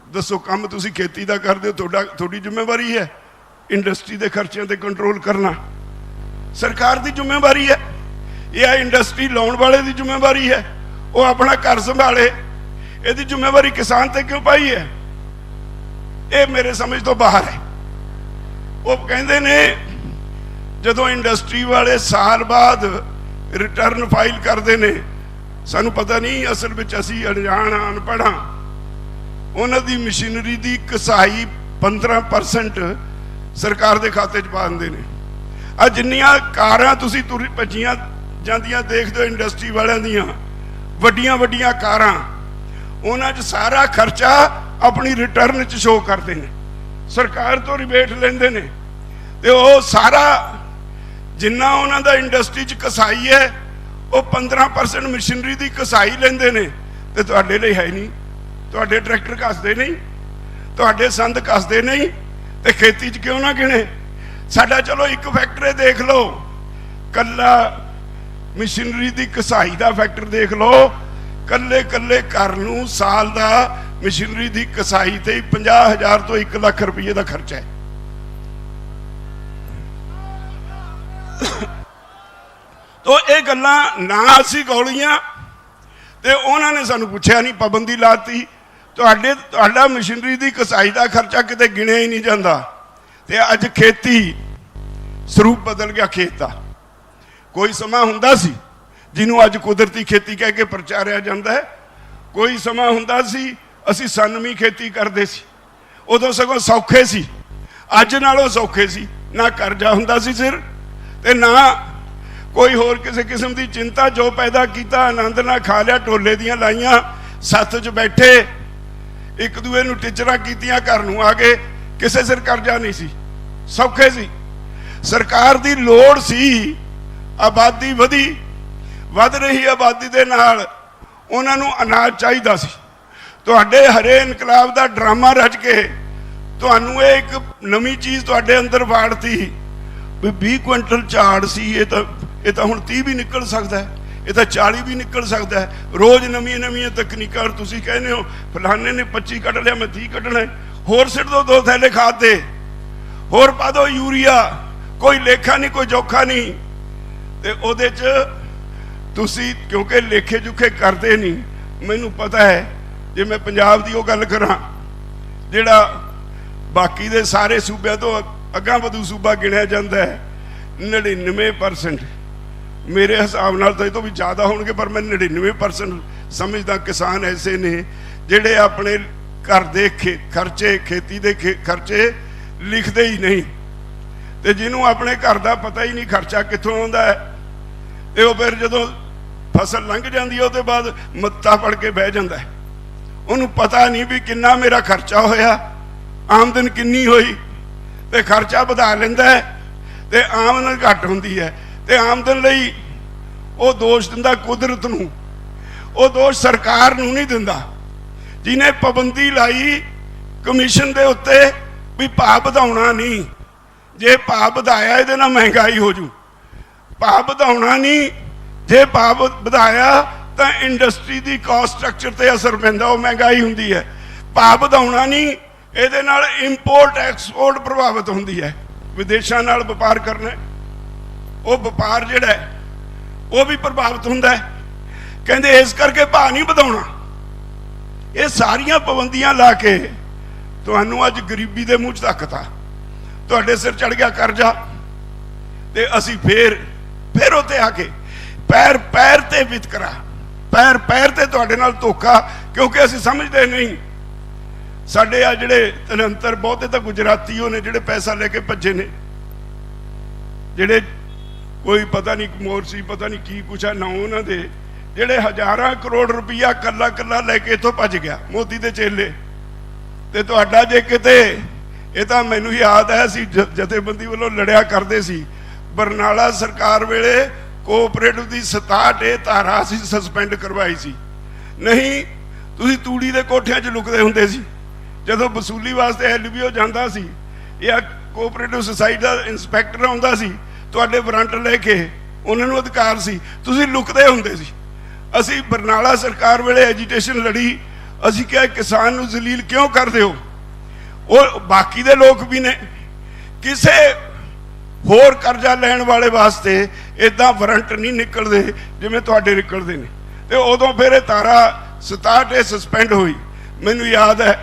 ਦੱਸੋ, ਕੰਮ ਤੁਸੀਂ ਖੇਤੀ ਦਾ ਕਰਦੇ ਹੋ, ਤੁਹਾਡੀ ਜ਼ਿੰਮੇਵਾਰੀ ਹੈ ਇੰਡਸਟਰੀ ਦੇ ਖਰਚਿਆਂ ਤੇ ਕੰਟਰੋਲ ਕਰਨਾ। ਸਰਕਾਰ ਦੀ ਜ਼ਿੰਮੇਵਾਰੀ ਹੈ ਜਾਂ ਇੰਡਸਟਰੀ ਲਾਉਣ ਵਾਲੇ ਦੀ ਜ਼ਿੰਮੇਵਾਰੀ ਹੈ? ਉਹ ਆਪਣਾ ਘਰ ਸੰਭਾਲੇ। ਇਹਦੀ ਜ਼ਿੰਮੇਵਾਰੀ ਕਿਸਾਨ ਤੇ ਕਿਉਂ ਪਾਈ ਹੈ? ਇਹ ਮੇਰੇ ਸਮਝ ਤੋਂ ਬਾਹਰ ਹੈ। ਉਹ ਕਹਿੰਦੇ ਨੇ ਜਦੋਂ ਇੰਡਸਟਰੀ ਵਾਲੇ ਸਾਲ ਬਾਅਦ ਰਿਟਰਨ ਫਾਈਲ ਕਰਦੇ ਨੇ, ਸਾਨੂੰ ਪਤਾ ਨਹੀਂ ਅਸਲ ਵਿੱਚ ਅਸੀਂ ਅਣਜਾਣ ਅਨਪੜ੍ਹਾਂ, ਉਹਨਾਂ ਦੀ ਮਸ਼ੀਨਰੀ ਦੀ ਘਸਾਈ 15% ਸਰਕਾਰ ਦੇ ਖਾਤੇ 'ਚ ਪਾ ਦਿੰਦੇ ਨੇ। ਆ ਜਿੰਨੀਆਂ ਕਾਰਾਂ ਤੁਸੀਂ ਤੁਰ ਭੱਜੀਆਂ ਜਾਂਦੀਆਂ ਦੇਖਦੇ ਹੋ ਇੰਡਸਟਰੀ ਵਾਲਿਆਂ ਦੀਆਂ, ਵੱਡੀਆਂ ਵੱਡੀਆਂ ਕਾਰਾਂ, ਉਹਨਾਂ 'ਚ ਸਾਰਾ ਖਰਚਾ ਆਪਣੀ ਰਿਟਰਨ 'ਚ ਸ਼ੋਅ ਕਰਦੇ ਨੇ, ਸਰਕਾਰ ਤੋਂ ਰਿਬੇਟ ਲੈਂਦੇ ਨੇ। ਤੇ ਉਹ ਸਾਰਾ ਜਿੰਨਾ ਉਹਨਾਂ ਦਾ ਇੰਡਸਟਰੀ 'ਚ ਘਸਾਈ ਹੈ, ਉਹ 15% ਮਸ਼ੀਨਰੀ ਦੀ ਘਸਾਈ ਲੈਂਦੇ ਨੇ। ਤੇ ਤੁਹਾਡੇ ਲਈ ਹੈ ਨਹੀਂ। ਤੁਹਾਡੇ ਟਰੈਕਟਰ ਘਸਦੇ ਨਹੀਂ, ਤੁਹਾਡੇ ਸੰਦ ਘਸਦੇ ਨਹੀਂ, ਤੇ ਖੇਤੀ 'ਚ ਕਿਉਂ ਨਾ ਗਿਣੇ। ਸਾਡਾ ਚਲੋ ਇੱਕ ਫੈਕਟਰ ਦੇਖ ਲਓ, ਕੱਲਾ ਮਸ਼ੀਨਰੀ ਦੀ ਘਸਾਈ ਦਾ ਫੈਕਟਰ ਦੇਖ ਲਓ, ਕੱਲੇ ਕੱਲੇ ਘਰ ਨੂੰ ਸਾਲ ਦਾ ਮਸ਼ੀਨਰੀ ਦੀ ਘਸਾਈ ਤੇ 50,000 ਤੋਂ 1 ਲੱਖ ਰੁਪਏ ਦਾ ਖਰਚਾ ਹੈ। ਤੋ ਇਹ ਗੱਲਾਂ ਨਾ ਅਸੀਂ ਗੌਲੀਆਂ ਤੇ ਉਹਨਾਂ ਨੇ ਸਾਨੂੰ ਪੁੱਛਿਆ ਨਹੀਂ, ਪਾਬੰਦੀ ਲਾਤੀ। ਤੁਹਾਡਾ ਮਸ਼ੀਨਰੀ ਦੀ ਘਸਾਈ ਦਾ ਖਰਚਾ ਕਿਤੇ ਗਿਣਿਆ ਹੀ ਨਹੀਂ ਜਾਂਦਾ। ਤੇ ਅੱਜ ਖੇਤੀ ਸਰੂਪ ਬਦਲ ਗਿਆ ਖੇਤ ਦਾ। ਕੋਈ ਸਮਾਂ ਹੁੰਦਾ ਸੀ ਜਿਹਨੂੰ ਅੱਜ ਕੁਦਰਤੀ ਖੇਤੀ ਕਹਿ ਕੇ ਪ੍ਰਚਾਰਿਆ ਜਾਂਦਾ ਹੈ। ਕੋਈ ਸਮਾਂ ਹੁੰਦਾ ਸੀ ਅਸੀਂ ਸੰਨਮੀ ਖੇਤੀ ਕਰਦੇ ਸੀ, ਉਦੋਂ ਸਗੋਂ ਸੌਖੇ ਸੀ। ਅੱਜ ਨਾਲੋਂ ਸੌਖੇ ਸੀ, ਨਾ ਕਰਜ਼ਾ ਹੁੰਦਾ ਸੀ ਸਿਰ, ਤੇ ਨਾ ਕੋਈ ਹੋਰ ਕਿਸੇ ਕਿਸਮ ਦੀ ਚਿੰਤਾ। ਜੋ ਪੈਦਾ ਕੀਤਾ ਆਨੰਦ ਨਾਲ ਖਾ ਲਿਆ, ਢੋਲੇ ਦੀਆਂ ਲਾਈਆਂ, ਸੱਥ 'ਚ ਬੈਠੇ, ਇੱਕ ਦੂਏ ਨੂੰ ਟਿਚਰਾਂ ਕੀਤੀਆਂ, ਘਰ ਨੂੰ ਆ ਗਏ, ਕਿਸੇ ਸਿਰ ਕਰਜ਼ਾ ਨਹੀਂ ਸੀ, ਸੌਖੇ ਸੀ। ਸਰਕਾਰ ਦੀ ਲੋੜ ਸੀ, ਆਬਾਦੀ ਵੱਧ ਰਹੀ ਆਬਾਦੀ ਦੇ ਨਾਲ ਉਹਨਾਂ ਨੂੰ ਅਨਾਜ ਚਾਹੀਦਾ ਸੀ। ਤੁਹਾਡੇ ਹਰੇ ਇਨਕਲਾਬ ਦਾ ਡਰਾਮਾ ਰਚ ਕੇ ਤੁਹਾਨੂੰ ਇਹ ਇੱਕ ਨਵੀਂ ਚੀਜ਼ ਤੁਹਾਡੇ ਅੰਦਰ ਵਾੜਤੀ ਵੀ 20 ਕੁਇੰਟਲ ਝਾੜ ਸੀ, ਇਹ ਤਾਂ ਹੁਣ 30 ਵੀ ਨਿਕਲ ਸਕਦਾ ਹੈ, ਇਹ ਤਾਂ 40 ਵੀ ਨਿਕਲ ਸਕਦਾ ਹੈ। ਰੋਜ਼ ਨਵੀਆਂ ਤਕਨੀਕਾਂ। ਤੁਸੀਂ ਕਹਿੰਦੇ ਹੋ ਫਲਾਣੇ ਨੇ 25 ਕੱਢ ਲਿਆ, ਮੈਂ 30 ਕੱਢਣਾ, ਹੋਰ ਸਿੱਟ ਦੋ 2 ਥੈਲੇ ਖਾਦ ਦੇ, ਹੋਰ ਪਾ ਦੋ ਯੂਰੀਆ, ਕੋਈ ਲੇਖਾ ਨਹੀਂ, ਕੋਈ ਜੋਖਾ ਨਹੀਂ। ਤੇ ਉਹਦੇ 'ਚ ਤੁਸੀਂ ਕਿਉਂਕਿ ਲੇਖੇ ਜੁਖੇ ਕਰਦੇ ਨਹੀਂ, ਮੈਨੂੰ ਪਤਾ ਹੈ। ਜੇ ਮੈਂ ਪੰਜਾਬ ਦੀ ਉਹ ਗੱਲ ਕਰਾਂ ਜਿਹੜਾ ਬਾਕੀ ਦੇ ਸਾਰੇ ਸੂਬਿਆਂ ਤੋਂ ਅੱਗਾਂ ਵਧੂ ਸੂਬਾ ਗਿਣਿਆ ਜਾਂਦਾ ਹੈ, 99% ਮੇਰੇ ਹਿਸਾਬ ਨਾਲ ਤਾਂ ਇਹ ਤੋਂ ਵੀ ਜ਼ਿਆਦਾ ਹੋਣਗੇ, ਪਰ ਮੈਂ 99% ਸਮਝਦਾ ਕਿਸਾਨ ਐਸੇ ਨੇ ਜਿਹੜੇ ਆਪਣੇ ਘਰ ਦੇ ਖਰਚੇ, ਖੇਤੀ ਦੇ ਖਰਚੇ ਲਿਖਦੇ ਹੀ ਨਹੀਂ। ਤੇ ਜਿਹਨੂੰ ਆਪਣੇ ਘਰ ਦਾ ਪਤਾ ਹੀ ਨਹੀਂ ਖਰਚਾ ਕਿੱਥੋਂ ਆਉਂਦਾ ਹੈ, ਤੇ ਉਹ ਫਿਰ ਜਦੋਂ ਫਸਲ ਲੰਘ ਜਾਂਦੀ ਹੈ ਉਹਦੇ ਬਾਅਦ ਮੱਤਾ ਪੜ ਕੇ ਬਹਿ ਜਾਂਦਾ ਹੈ। ਉਹਨੂੰ ਪਤਾ ਨਹੀਂ ਵੀ ਕਿੰਨਾ ਮੇਰਾ ਖਰਚਾ ਹੋਇਆ, ਆਮਦਨ ਕਿੰਨੀ ਹੋਈ, ਤੇ ਖਰਚਾ ਵਧਾ ਲੈਂਦਾ ਹੈ ਤੇ ਆਮਦਨ ਘੱਟ ਹੁੰਦੀ ਹੈ। ਤੇ ਆਮਦਨ ਲਈ ਉਹ ਦੋਸ਼ ਦਿੰਦਾ ਕੁਦਰਤ ਨੂੰ, ਉਹ ਦੋਸ਼ ਸਰਕਾਰ ਨੂੰ ਨਹੀਂ ਦਿੰਦਾ ਜਿਹਨੇ ਪਾਬੰਦੀ ਲਾਈ ਕਮਿਸ਼ਨ ਦੇ ਉੱਤੇ ਵੀ ਭਾਅ ਵਧਾਉਣਾ ਨਹੀਂ। ਜੇ ਭਾਅ ਵਧਾਇਆ ਇਹਦੇ ਨਾਲ ਮਹਿੰਗਾਈ ਹੋ ਜੂ। ਭਾਅ ਵਧਾਉਣਾ ਨਹੀਂ, ਜੇ ਭਾਅ ਵਧਾਇਆ ਤਾਂ ਇੰਡਸਟਰੀ ਦੀ ਕਾਸਟ ਸਟਰਕਚਰ ਤੇ ਅਸਰ ਪੈਂਦਾ, ਉਹ ਮਹਿੰਗਾਈ ਹੁੰਦੀ ਹੈ। ਭਾਅ ਵਧਾਉਣਾ ਨਹੀਂ, ਇਹਦੇ ਨਾਲ ਇੰਪੋਰਟ ਐਕਸਪੋਰਟ ਪ੍ਰਭਾਵਿਤ ਹੁੰਦੀ ਹੈ। ਵਿਦੇਸ਼ਾਂ ਨਾਲ ਵਪਾਰ ਕਰਨਾ, ਉਹ ਵਪਾਰ ਜਿਹੜਾ ਹੈ ਉਹ ਵੀ ਪ੍ਰਭਾਵਿਤ ਹੁੰਦਾ ਹੈ। ਕਹਿੰਦੇ ਇਸ ਕਰਕੇ ਭਾਅ ਨਹੀਂ ਵਧਾਉਣਾ। ਇਹ ਸਾਰੀਆਂ ਪਾਬੰਦੀਆਂ ਲਾ ਕੇ ਤੁਹਾਨੂੰ ਅੱਜ ਗਰੀਬੀ ਦੇ ਮੂੰਹ 'ਚ ਧੱਕਤਾ, ਤੁਹਾਡੇ ਸਿਰ ਚੜ ਗਿਆ ਕਰਜ਼ਾ, ਤੇ ਅਸੀਂ ਫੇਰ ਉੱਤੇ ਆ ਕੇ ਪੈਰ ਪੈਰ ਤੇ ਵਿਤਕਰਾ, ਪੈਰ ਪੈਰ ਤੇ ਤੁਹਾਡੇ ਨਾਲ ਧੋਖਾ, ਕਿਉਂਕਿ ਅਸੀਂ ਸਮਝਦੇ ਨਹੀਂ। ਸਾਡੇ ਆ ਜਿਹੜੇ ਤਨੰਤਰ ਬਹੁਤੇ ਤਾਂ ਗੁਜਰਾਤੀ ਉਹ ਨੇ ਜਿਹੜੇ ਪੈਸਾ ਲੈ ਕੇ ਭੱਜੇ ਨੇ, ਜਿਹੜੇ ਕੋਈ ਪਤਾ ਨਹੀਂ ਮੋਰਸੀ ਪਤਾ ਨਹੀਂ ਕੀ ਕੁਛ ਆ ਨਾ ਉਹਨਾਂ ਦੇ, ਜਿਹੜੇ ਹਜ਼ਾਰਾਂ ਕਰੋੜ ਰੁਪਈਆ ਕੱਲਾ ਕੱਲਾ ਲੈ ਕੇ ਇੱਥੋਂ ਭੱਜ ਗਿਆ ਮੋਦੀ ਦੇ ਚੇਲੇ। ਤੇ ਤੁਹਾਡਾ ਜੇ ਕਿਤੇ, ਇਹ ਤਾਂ ਮੈਨੂੰ ਯਾਦ ਹੈ ਅਸੀਂ ਜਥੇਬੰਦੀ ਵੱਲੋਂ ਲੜਿਆ ਕਰਦੇ ਸੀ, ਬਰਨਾਲਾ ਸਰਕਾਰ ਵੇਲੇ ਕੋਆਪਰੇਟਿਵ ਦੀ 67 ਧਾਰਾ ਅਸੀਂ ਸਸਪੈਂਡ ਕਰਵਾਈ ਸੀ। ਨਹੀਂ, ਤੁਸੀਂ ਤੂੜੀ ਦੇ ਕੋਠਿਆਂ 'ਚ ਲੁਕਦੇ ਹੁੰਦੇ ਸੀ ਜਦੋਂ ਵਸੂਲੀ ਵਾਸਤੇ LBO ਜਾਂਦਾ ਸੀ ਜਾਂ ਕੋਆਪਰੇਟਿਵ ਸੁਸਾਇਟੀ ਦਾ ਇੰਸਪੈਕਟਰ ਆਉਂਦਾ ਸੀ, ਤੁਹਾਡੇ ਵਾਰੰਟ ਲੈ ਕੇ, ਉਹਨਾਂ ਨੂੰ ਅਧਿਕਾਰ ਸੀ, ਤੁਸੀਂ ਲੁਕਦੇ ਹੁੰਦੇ ਸੀ। ਅਸੀਂ ਬਰਨਾਲਾ ਸਰਕਾਰ ਵੇਲੇ ਐਜੀਟੇਸ਼ਨ ਲੜੀ, ਅਸੀਂ ਕਿਹਾ ਕਿਸਾਨ ਨੂੰ ਜ਼ਲੀਲ ਕਿਉਂ ਕਰਦੇ ਹੋ? ਉਹ ਬਾਕੀ ਦੇ ਲੋਕ ਵੀ ਨੇ, ਕਿਸੇ ਹੋਰ ਕਰਜ਼ਾ ਲੈਣ ਵਾਲੇ ਵਾਸਤੇ ਇਦਾਂ ਵਾਰੰਟ ਨਹੀਂ ਨਿਕਲਦੇ ਜਿਵੇਂ ਤੁਹਾਡੇ ਨਿਕਲਦੇ ਨੇ। ਤੇ ਉਦੋਂ ਫਿਰ ਇਹ ਧਾਰਾ 67 ਸਸਪੈਂਡ ਹੋਈ। ਮੈਨੂੰ ਯਾਦ ਹੈ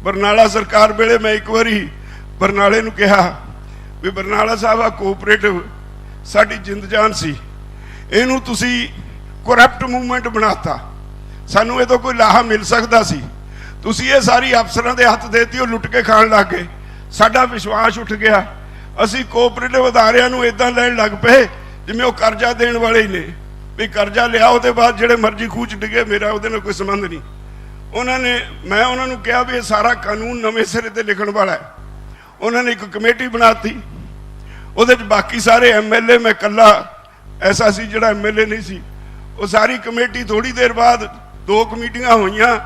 ਬਰਨਾਲਾ ਸਰਕਾਰ ਵੇਲੇ ਮੈਂ ਇੱਕ ਵਾਰੀ ਬਰਨਾਲੇ ਨੂੰ ਕਿਹਾ ਵੀ ਬਰਨਾਲਾ ਸਾਹਿਬ ਆ ਕੋਆਪਰੇਟਿਵ ਸਾਡੀ ਜਿੰਦ ਜਾਨ ਸੀ, ਇਹਨੂੰ ਤੁਸੀਂ ਕਰਪਟ ਮੂਵਮੈਂਟ ਬਣਾਤਾ, ਸਾਨੂੰ ਇਹ ਤੋਂ ਕੋਈ ਲਾਹਾ ਮਿਲ ਸਕਦਾ ਸੀ, ਤੁਸੀਂ ਇਹ ਸਾਰੀ ਅਫਸਰਾਂ ਦੇ ਹੱਥ ਦੇਤੀ, ਉਹ ਲੁੱਟ ਕੇ ਖਾਣ ਲੱਗ ਗਏ, ਸਾਡਾ ਵਿਸ਼ਵਾਸ ਉੱਠ ਗਿਆ। ਅਸੀਂ ਕੋਆਪਰੇਟਿਵ ਅਦਾਰਿਆਂ ਨੂੰ ਇਦਾਂ ਲੈਣ ਲੱਗ ਪਏ ਜਿਵੇਂ ਉਹ ਕਰਜ਼ਾ ਦੇਣ ਵਾਲੇ ਹੀ ਨੇ, ਵੀ ਕਰਜ਼ਾ ਲਿਆ ਉਹਦੇ ਬਾਅਦ ਜਿਹੜੇ ਮਰਜ਼ੀ ਖੂਹ 'ਚ ਡਿੱਗੇ, ਮੇਰਾ ਉਹਦੇ ਨਾਲ ਕੋਈ ਸੰਬੰਧ ਨਹੀਂ। ਮੈਂ ਉਹਨਾਂ ਨੂੰ ਕਿਹਾ ਵੀ ਇਹ ਸਾਰਾ ਕਾਨੂੰਨ ਨਵੇਂ ਸਿਰੇ ਤੇ ਲਿਖਣ ਵਾਲਾ ਹੈ। ਉਹਨਾਂ ਨੇ ਇੱਕ ਕਮੇਟੀ ਬਣਾਤੀ, ਉਹਦੇ 'ਚ ਬਾਕੀ ਸਾਰੇ MLA, ਮੈਂ ਇਕੱਲਾ ਐਸਾ ਸੀ ਜਿਹੜਾ MLA ਨਹੀਂ ਸੀ। ਉਹ ਸਾਰੀ ਕਮੇਟੀ, ਥੋੜੀ ਦੇਰ ਬਾਅਦ 2 ਕਮੇਟੀਆਂ ਹੋਈਆਂ,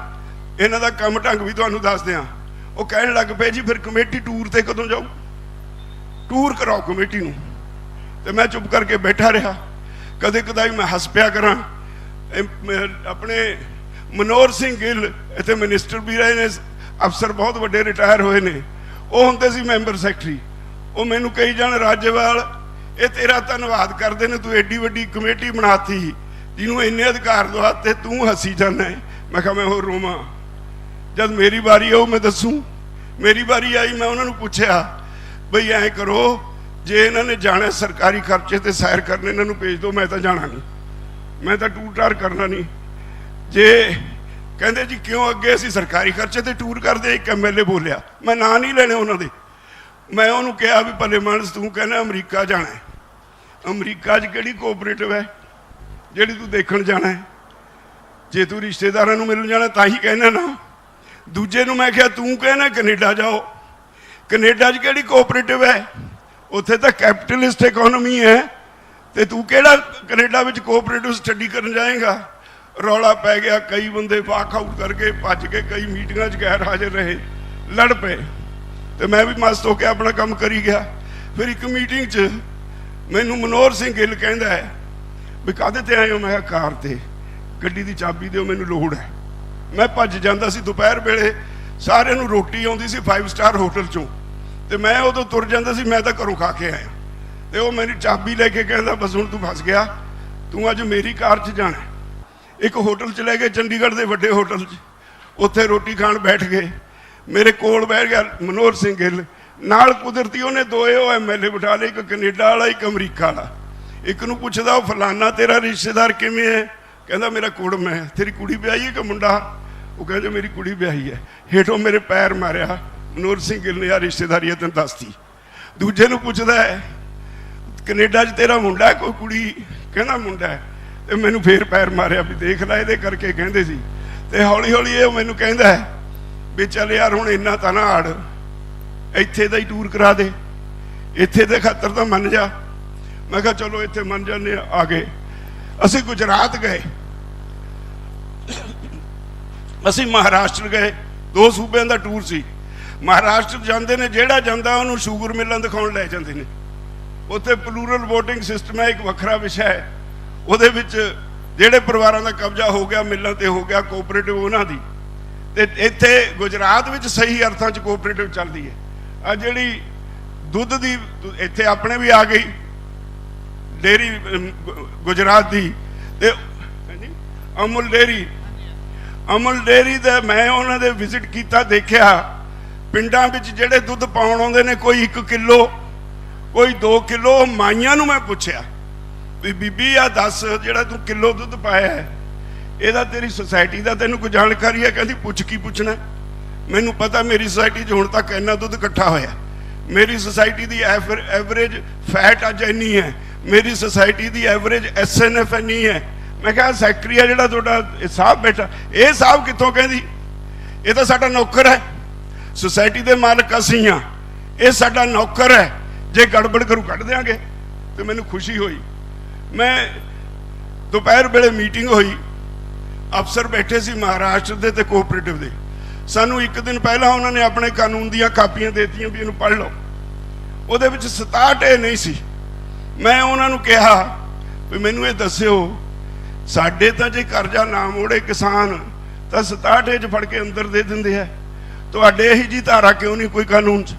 ਇਹਨਾਂ ਦਾ ਕੰਮ ਢੰਗ ਵੀ ਤੁਹਾਨੂੰ ਦੱਸਦੇ ਹਾਂ। ਉਹ ਕਹਿਣ ਲੱਗ ਪਏ ਜੀ ਫਿਰ ਕਮੇਟੀ ਟੂਰ ਤੇ ਕਦੋਂ ਜਾਊ, ਟੂਰ ਕਰਾਓ ਕਮੇਟੀ ਨੂੰ। ਤੇ ਮੈਂ ਚੁੱਪ ਕਰਕੇ ਬੈਠਾ ਰਿਹਾ। ਕਦੇ ਕਦਾਈ ਮੈਂ ਹੱਸ ਪਿਆ ਕਰਾਂ। ਆਪਣੇ ਮਨੋਹਰ ਸਿੰਘ ਗਿੱਲ ਇੱਥੇ ਮਿਨਿਸਟਰ ਵੀ ਰਹੇ ਨੇ, ਅਫਸਰ ਬਹੁਤ ਵੱਡੇ ਰਿਟਾਇਰ ਹੋਏ ਨੇ, ਉਹ ਹੁੰਦੇ ਸੀ ਮੈਂਬਰ ਸੈਕਟਰੀ। ਉਹ ਮੈਨੂੰ ਕਹੀ ਜਾਣ ਰਾਜੇਵਾਲ ਇਹ ਤੇਰਾ ਧੰਨਵਾਦ ਕਰਦੇ ਨੇ, ਤੂੰ ਐਡੀ ਵੱਡੀ ਕਮੇਟੀ ਬਣਾਤੀ ਜਿਹਨੂੰ ਇੰਨੇ ਅਧਿਕਾਰ ਦਵਾਤੇ, ਤੂੰ ਹੱਸੀ ਜਾਂਦਾ ਹੈ। ਮੈਂ ਕਿਹਾ ਮੈਂ ਹੋਰ ਰੋਵਾਂ, ਜਦ ਮੇਰੀ ਵਾਰੀ ਆਊ ਮੈਂ ਦੱਸੂ। ਮੇਰੀ ਵਾਰੀ ਆਈ, ਮੈਂ ਉਹਨਾਂ ਨੂੰ ਪੁੱਛਿਆ ਬਈ ਐਂ ਕਰੋ, ਜੇ ਇਹਨਾਂ ਨੇ ਜਾਣਾ ਸਰਕਾਰੀ ਖਰਚੇ ਤੇ ਸੈਰ ਕਰਨ ਇਹਨਾਂ ਨੂੰ ਭੇਜ ਦਿਓ, ਮੈਂ ਤਾਂ ਜਾਣਾ ਨਹੀਂ, ਮੈਂ ਤਾਂ ਟੂਰ ਟਾਰ ਕਰਨਾ ਨਹੀਂ। ਜੇ ਕਹਿੰਦੇ ਜੀ ਕਿਉਂ, ਅੱਗੇ ਅਸੀਂ ਸਰਕਾਰੀ ਖਰਚੇ ਤੇ ਟੂਰ ਕਰਦੇ। ਇੱਕ MLA ਬੋਲਿਆ, ਮੈਂ ਨਾਂ ਨਹੀਂ ਲੈਣੇ ਉਹਨਾਂ ਦੇ, ਮੈਂ ਉਹਨੂੰ ਕਿਹਾ ਵੀ ਭਲੇ ਮਾਨਸ ਤੂੰ ਕਹਿੰਦਾ ਅਮਰੀਕਾ ਜਾਣਾ ਹੈ, ਅਮਰੀਕਾ 'ਚ ਕਿਹੜੀ ਕੋਆਪਰੇਟਿਵ ਹੈ ਜਿਹੜੀ ਤੂੰ ਦੇਖਣ ਜਾਣਾ ਹੈ? ਜੇ ਤੂੰ ਰਿਸ਼ਤੇਦਾਰਾਂ ਨੂੰ ਮਿਲਣ ਜਾਣਾ ਤਾਂ ਹੀ ਕਹਿਣਾ ਨਾ। ਦੂਜੇ ਨੂੰ ਮੈਂ ਕਿਹਾ ਤੂੰ ਕਹਿਣਾ ਕੈਨੇਡਾ ਜਾਓ, ਕੈਨੇਡਾ 'ਚ ਕਿਹੜੀ ਕੋਆਪਰੇਟਿਵ ਹੈ? ਉੱਥੇ ਤਾਂ ਕੈਪੀਟਲਿਸਟ ਇਕੋਨਮੀ ਹੈ, ਤੇ ਤੂੰ ਕਿਹੜਾ ਕੈਨੇਡਾ ਵਿੱਚ ਕੋਆਪਰੇਟਿਵ ਸਟੱਡੀ ਕਰਨ ਜਾਏਗਾ? ਰੌਲਾ ਪੈ ਗਿਆ, ਕਈ ਬੰਦੇ ਵਾਕ ਆਊਟ ਕਰਕੇ ਭੱਜ ਕੇ, ਕਈ ਮੀਟਿੰਗਾਂ 'ਚ ਗੈਰ ਹਾਜ਼ਰ ਰਹੇ, ਲੜ ਪਏ, ਤੇ ਮੈਂ ਵੀ ਮਸਤ ਹੋ ਕੇ ਆਪਣਾ ਕੰਮ ਕਰੀ ਗਿਆ। ਫਿਰ ਇੱਕ ਮੀਟਿੰਗ 'ਚ ਮੈਨੂੰ ਮਨੋਹਰ ਸਿੰਘ ਗਿੱਲ ਕਹਿੰਦਾ ਹੈ ਵੀ ਕਾਹਦੇ ਤੇ ਆਏ ਹੋ? ਮੈਂ ਕਿਹਾ ਕਾਰ ਤੇ। ਗੱਡੀ ਦੀ ਚਾਬੀ ਦਿਓ, ਮੈਨੂੰ ਲੋੜ ਹੈ। ਮੈਂ ਭੱਜ ਜਾਂਦਾ ਸੀ। ਦੁਪਹਿਰ ਵੇਲੇ ਸਾਰਿਆਂ ਨੂੰ ਰੋਟੀ ਆਉਂਦੀ ਸੀ 5 ਸਟਾਰ ਹੋਟਲ 'ਚੋਂ, ਤੇ ਮੈਂ ਉਦੋਂ ਤੁਰ ਜਾਂਦਾ ਸੀ, ਮੈਂ ਤਾਂ ਘਰੋਂ ਖਾ ਕੇ ਆਇਆ। ਤੇ ਉਹ ਮੇਰੀ ਚਾਬੀ ਲੈ ਕੇ ਕਹਿੰਦਾ ਬਸ ਹੁਣ ਤੂੰ ਫਸ ਗਿਆ, ਤੂੰ ਅੱਜ ਮੇਰੀ ਕਾਰ 'ਚ ਜਾਣਾ। ਇੱਕ ਹੋਟਲ 'ਚ ਲੈ ਗਏ, ਚੰਡੀਗੜ੍ਹ ਦੇ ਵੱਡੇ ਹੋਟਲ 'ਚ, ਉੱਥੇ ਰੋਟੀ ਖਾਣ ਬੈਠ ਗਏ। ਮੇਰੇ ਕੋਲ ਬੈਠ ਗਿਆ ਮਨੋਹਰ ਸਿੰਘ ਗਿੱਲ, ਨਾਲ ਕੁਦਰਤੀ ਉਹਨੇ 2 ਉਹ MLA ਬਿਠਾ ਲਏ, ਇੱਕ ਕੈਨੇਡਾ ਵਾਲਾ, ਇੱਕ ਅਮਰੀਕਾ ਵਾਲਾ। ਇੱਕ ਨੂੰ ਪੁੱਛਦਾ ਉਹ ਫਲਾਨਾ ਤੇਰਾ ਰਿਸ਼ਤੇਦਾਰ ਕਿਵੇਂ ਹੈ? ਕਹਿੰਦਾ ਮੇਰਾ ਕੁੜਮ ਹੈ। ਤੇਰੀ ਕੁੜੀ ਵਿਆਹੀ ਹੈ ਕਿ ਮੁੰਡਾ? ਉਹ ਕਹਿੰਦੇ ਮੇਰੀ ਕੁੜੀ ਵਿਆਹੀ ਹੈ। ਹੇਠੋਂ ਮੇਰੇ ਪੈਰ ਮਾਰਿਆ ਮਨੋਹਰ ਸਿੰਘ ਗਿੱਲ ਨੇ, ਆ ਰਿਸ਼ਤੇਦਾਰੀ ਹੈ ਤੈਨੂੰ ਦੱਸਤੀ। ਦੂਜੇ ਨੂੰ ਪੁੱਛਦਾ ਹੈ ਕੈਨੇਡਾ 'ਚ ਤੇਰਾ ਮੁੰਡਾ ਹੈ ਕੋਈ ਕੁੜੀ? ਕਹਿੰਦਾ ਮੁੰਡਾ ਹੈ। ਤੇ ਮੈਨੂੰ ਫੇਰ ਪੈਰ ਮਾਰਿਆ ਵੀ ਦੇਖ ਲੈ ਇਹਦੇ ਕਰਕੇ ਕਹਿੰਦੇ ਸੀ। ਤੇ ਹੌਲੀ ਹੌਲੀ ਇਹ ਮੈਨੂੰ ਕਹਿੰਦਾ ਹੈ ਵੀ ਚੱਲ ਯਾਰ ਹੁਣ ਇੰਨਾ ਤਾਂ ਨਾ ਆੜ, ਇੱਥੇ ਦਾ ਹੀ ਟੂਰ ਕਰਾ ਦੇ, ਇੱਥੇ ਦੇ ਖਾਤਰ ਤਾਂ ਮੰਨ ਜਾ। ਮੈਂ ਕਿਹਾ ਚਲੋ ਇੱਥੇ ਮੰਨ ਜਾਂਦੇ ਆ ਗਏ। ਅਸੀਂ ਗੁਜਰਾਤ ਗਏ, ਅਸੀਂ ਮਹਾਰਾਸ਼ਟਰ ਗਏ, 2 ਸੂਬਿਆਂ ਦਾ ਟੂਰ ਸੀ। ਮਹਾਰਾਸ਼ਟਰ ਜਾਂਦੇ ਨੇ, ਜਿਹੜਾ ਜਾਂਦਾ ਉਹਨੂੰ ਸ਼ੂਗਰ ਮਿਲਾਂ ਦਿਖਾਉਣ ਲੈ ਜਾਂਦੇ ਨੇ। ਉੱਥੇ ਪਲੂਰਲ ਵੋਟਿੰਗ ਸਿਸਟਮ ਹੈ, ਇੱਕ ਵੱਖਰਾ ਵਿਸ਼ਾ ਹੈ। ਉਹਦੇ ਵਿੱਚ ਜਿਹੜੇ ਪਰਿਵਾਰਾਂ ਦਾ ਕਬਜ਼ਾ ਹੋ ਗਿਆ ਮਿਲਾਂ ਤੇ ਹੋ ਗਿਆ ਕੋਆਪਰੇਟਿਵ ਉਹਨਾਂ ਦੀ, ਤੇ ਇੱਥੇ ਗੁਜਰਾਤ ਵਿੱਚ ਸਹੀ ਅਰਥਾਂ 'ਚ ਕੋਆਪਰੇਟਿਵ ਚੱਲਦੀ ਹੈ। ਆ ਜਿਹੜੀ ਦੁੱਧ ਦੀ ਇੱਥੇ ਆਪਣੇ ਵੀ ਆ ਗਈ ਡੇਅਰੀ ਗੁਜਰਾਤ ਦੀ, ਤੇ ਅਮੁਲ ਡੇਅਰੀ ਦਾ ਮੈਂ ਉਹਨਾਂ ਦੇ ਵਿਜ਼ਿਟ ਕੀਤਾ, ਦੇਖਿਆ ਪਿੰਡਾਂ ਵਿੱਚ ਜਿਹੜੇ ਦੁੱਧ ਪਾਉਣ ਆਉਂਦੇ ਨੇ, ਕੋਈ 1 ਕਿਲੋ ਕੋਈ 2 ਕਿਲੋ। ਮਾਈਆਂ ਨੂੰ ਮੈਂ ਪੁੱਛਿਆ ਵੀ ਬੀਬੀ ਆ ਦੱਸ, ਜਿਹੜਾ ਤੂੰ ਕਿਲੋ ਦੁੱਧ ਪਾਇਆ ਇਹਦਾ ਤੇਰੀ ਸੁਸਾਇਟੀ ਦਾ ਤੈਨੂੰ ਕੋਈ ਜਾਣਕਾਰੀ ਹੈ? ਕਹਿੰਦੀ ਪੁੱਛ ਕੀ ਪੁੱਛਣਾ, ਮੈਨੂੰ ਪਤਾ ਮੇਰੀ ਸੁਸਾਇਟੀ 'ਚ ਹੁਣ ਤੱਕ ਇੰਨਾ ਦੁੱਧ ਇਕੱਠਾ ਹੋਇਆ, ਮੇਰੀ ਸੁਸਾਇਟੀ ਦੀ ਐਵਰੇਜ ਫੈਟ ਅੱਜ ਇੰਨੀ ਹੈ, ਮੇਰੀ ਸੁਸਾਇਟੀ ਦੀ ਐਵਰੇਜ SNF ਇੰਨੀ ਹੈ। ਮੈਂ ਕਿਹਾ ਸੈਕਟਰੀ ਆ ਜਿਹੜਾ ਤੁਹਾਡਾ ਸਾਹਿਬ ਬੈਠਾ, ਇਹ ਸਾਹਿਬ ਕਿੱਥੋਂ? ਕਹਿੰਦੀ ਇਹ ਤਾਂ ਸਾਡਾ ਨੌਕਰ ਹੈ, ਸੁਸਾਇਟੀ ਦੇ ਮਾਲਕ ਅਸੀਂ ਹਾਂ, ਇਹ ਸਾਡਾ ਨੌਕਰ ਹੈ, ਜੇ ਗੜਬੜ ਕਰੂ ਕੱਢ ਦਿਆਂਗੇ। ਤੇ ਮੈਨੂੰ ਖੁਸ਼ੀ ਹੋਈ। ਮੈਂ ਦੁਪਹਿਰ ਵੇਲੇ ਮੀਟਿੰਗ ਹੋਈ, ਅਫਸਰ ਬੈਠੇ ਸੀ ਮਹਾਰਾਸ਼ਟਰ ਦੇ ਤੇ ਕੋਆਪਰੇਟਿਵ ਦੇ। ਸਾਨੂੰ 1 ਦਿਨ ਪਹਿਲਾਂ ਉਹਨਾਂ ਨੇ ਆਪਣੇ ਕਾਨੂੰਨ ਦੀਆਂ ਕਾਪੀਆਂ ਦੇ ਦਿੱਤੀਆਂ ਵੀ ਇਹਨੂੰ ਪੜ੍ਹ ਲਓ। ਉਹਦੇ ਵਿੱਚ 67 ਨਹੀਂ ਸੀ। ਮੈਂ ਉਹਨਾਂ ਨੂੰ ਕਿਹਾ ਵੀ ਮੈਨੂੰ ਇਹ ਦੱਸਿਓ, ਸਾਡੇ ਤਾਂ ਜੇ ਕਰਜ਼ਾ ਨਾ ਮੋੜੇ ਕਿਸਾਨ ਤਾਂ 67 'ਚ ਫੜ ਕੇ ਅੰਦਰ ਦੇ ਦਿੰਦੇ ਆ, ਤੁਹਾਡੇ ਇਹੀ ਜੀ ਧਾਰਾ ਕਿਉਂ ਨਹੀਂ ਕੋਈ ਕਾਨੂੰਨ 'ਚ?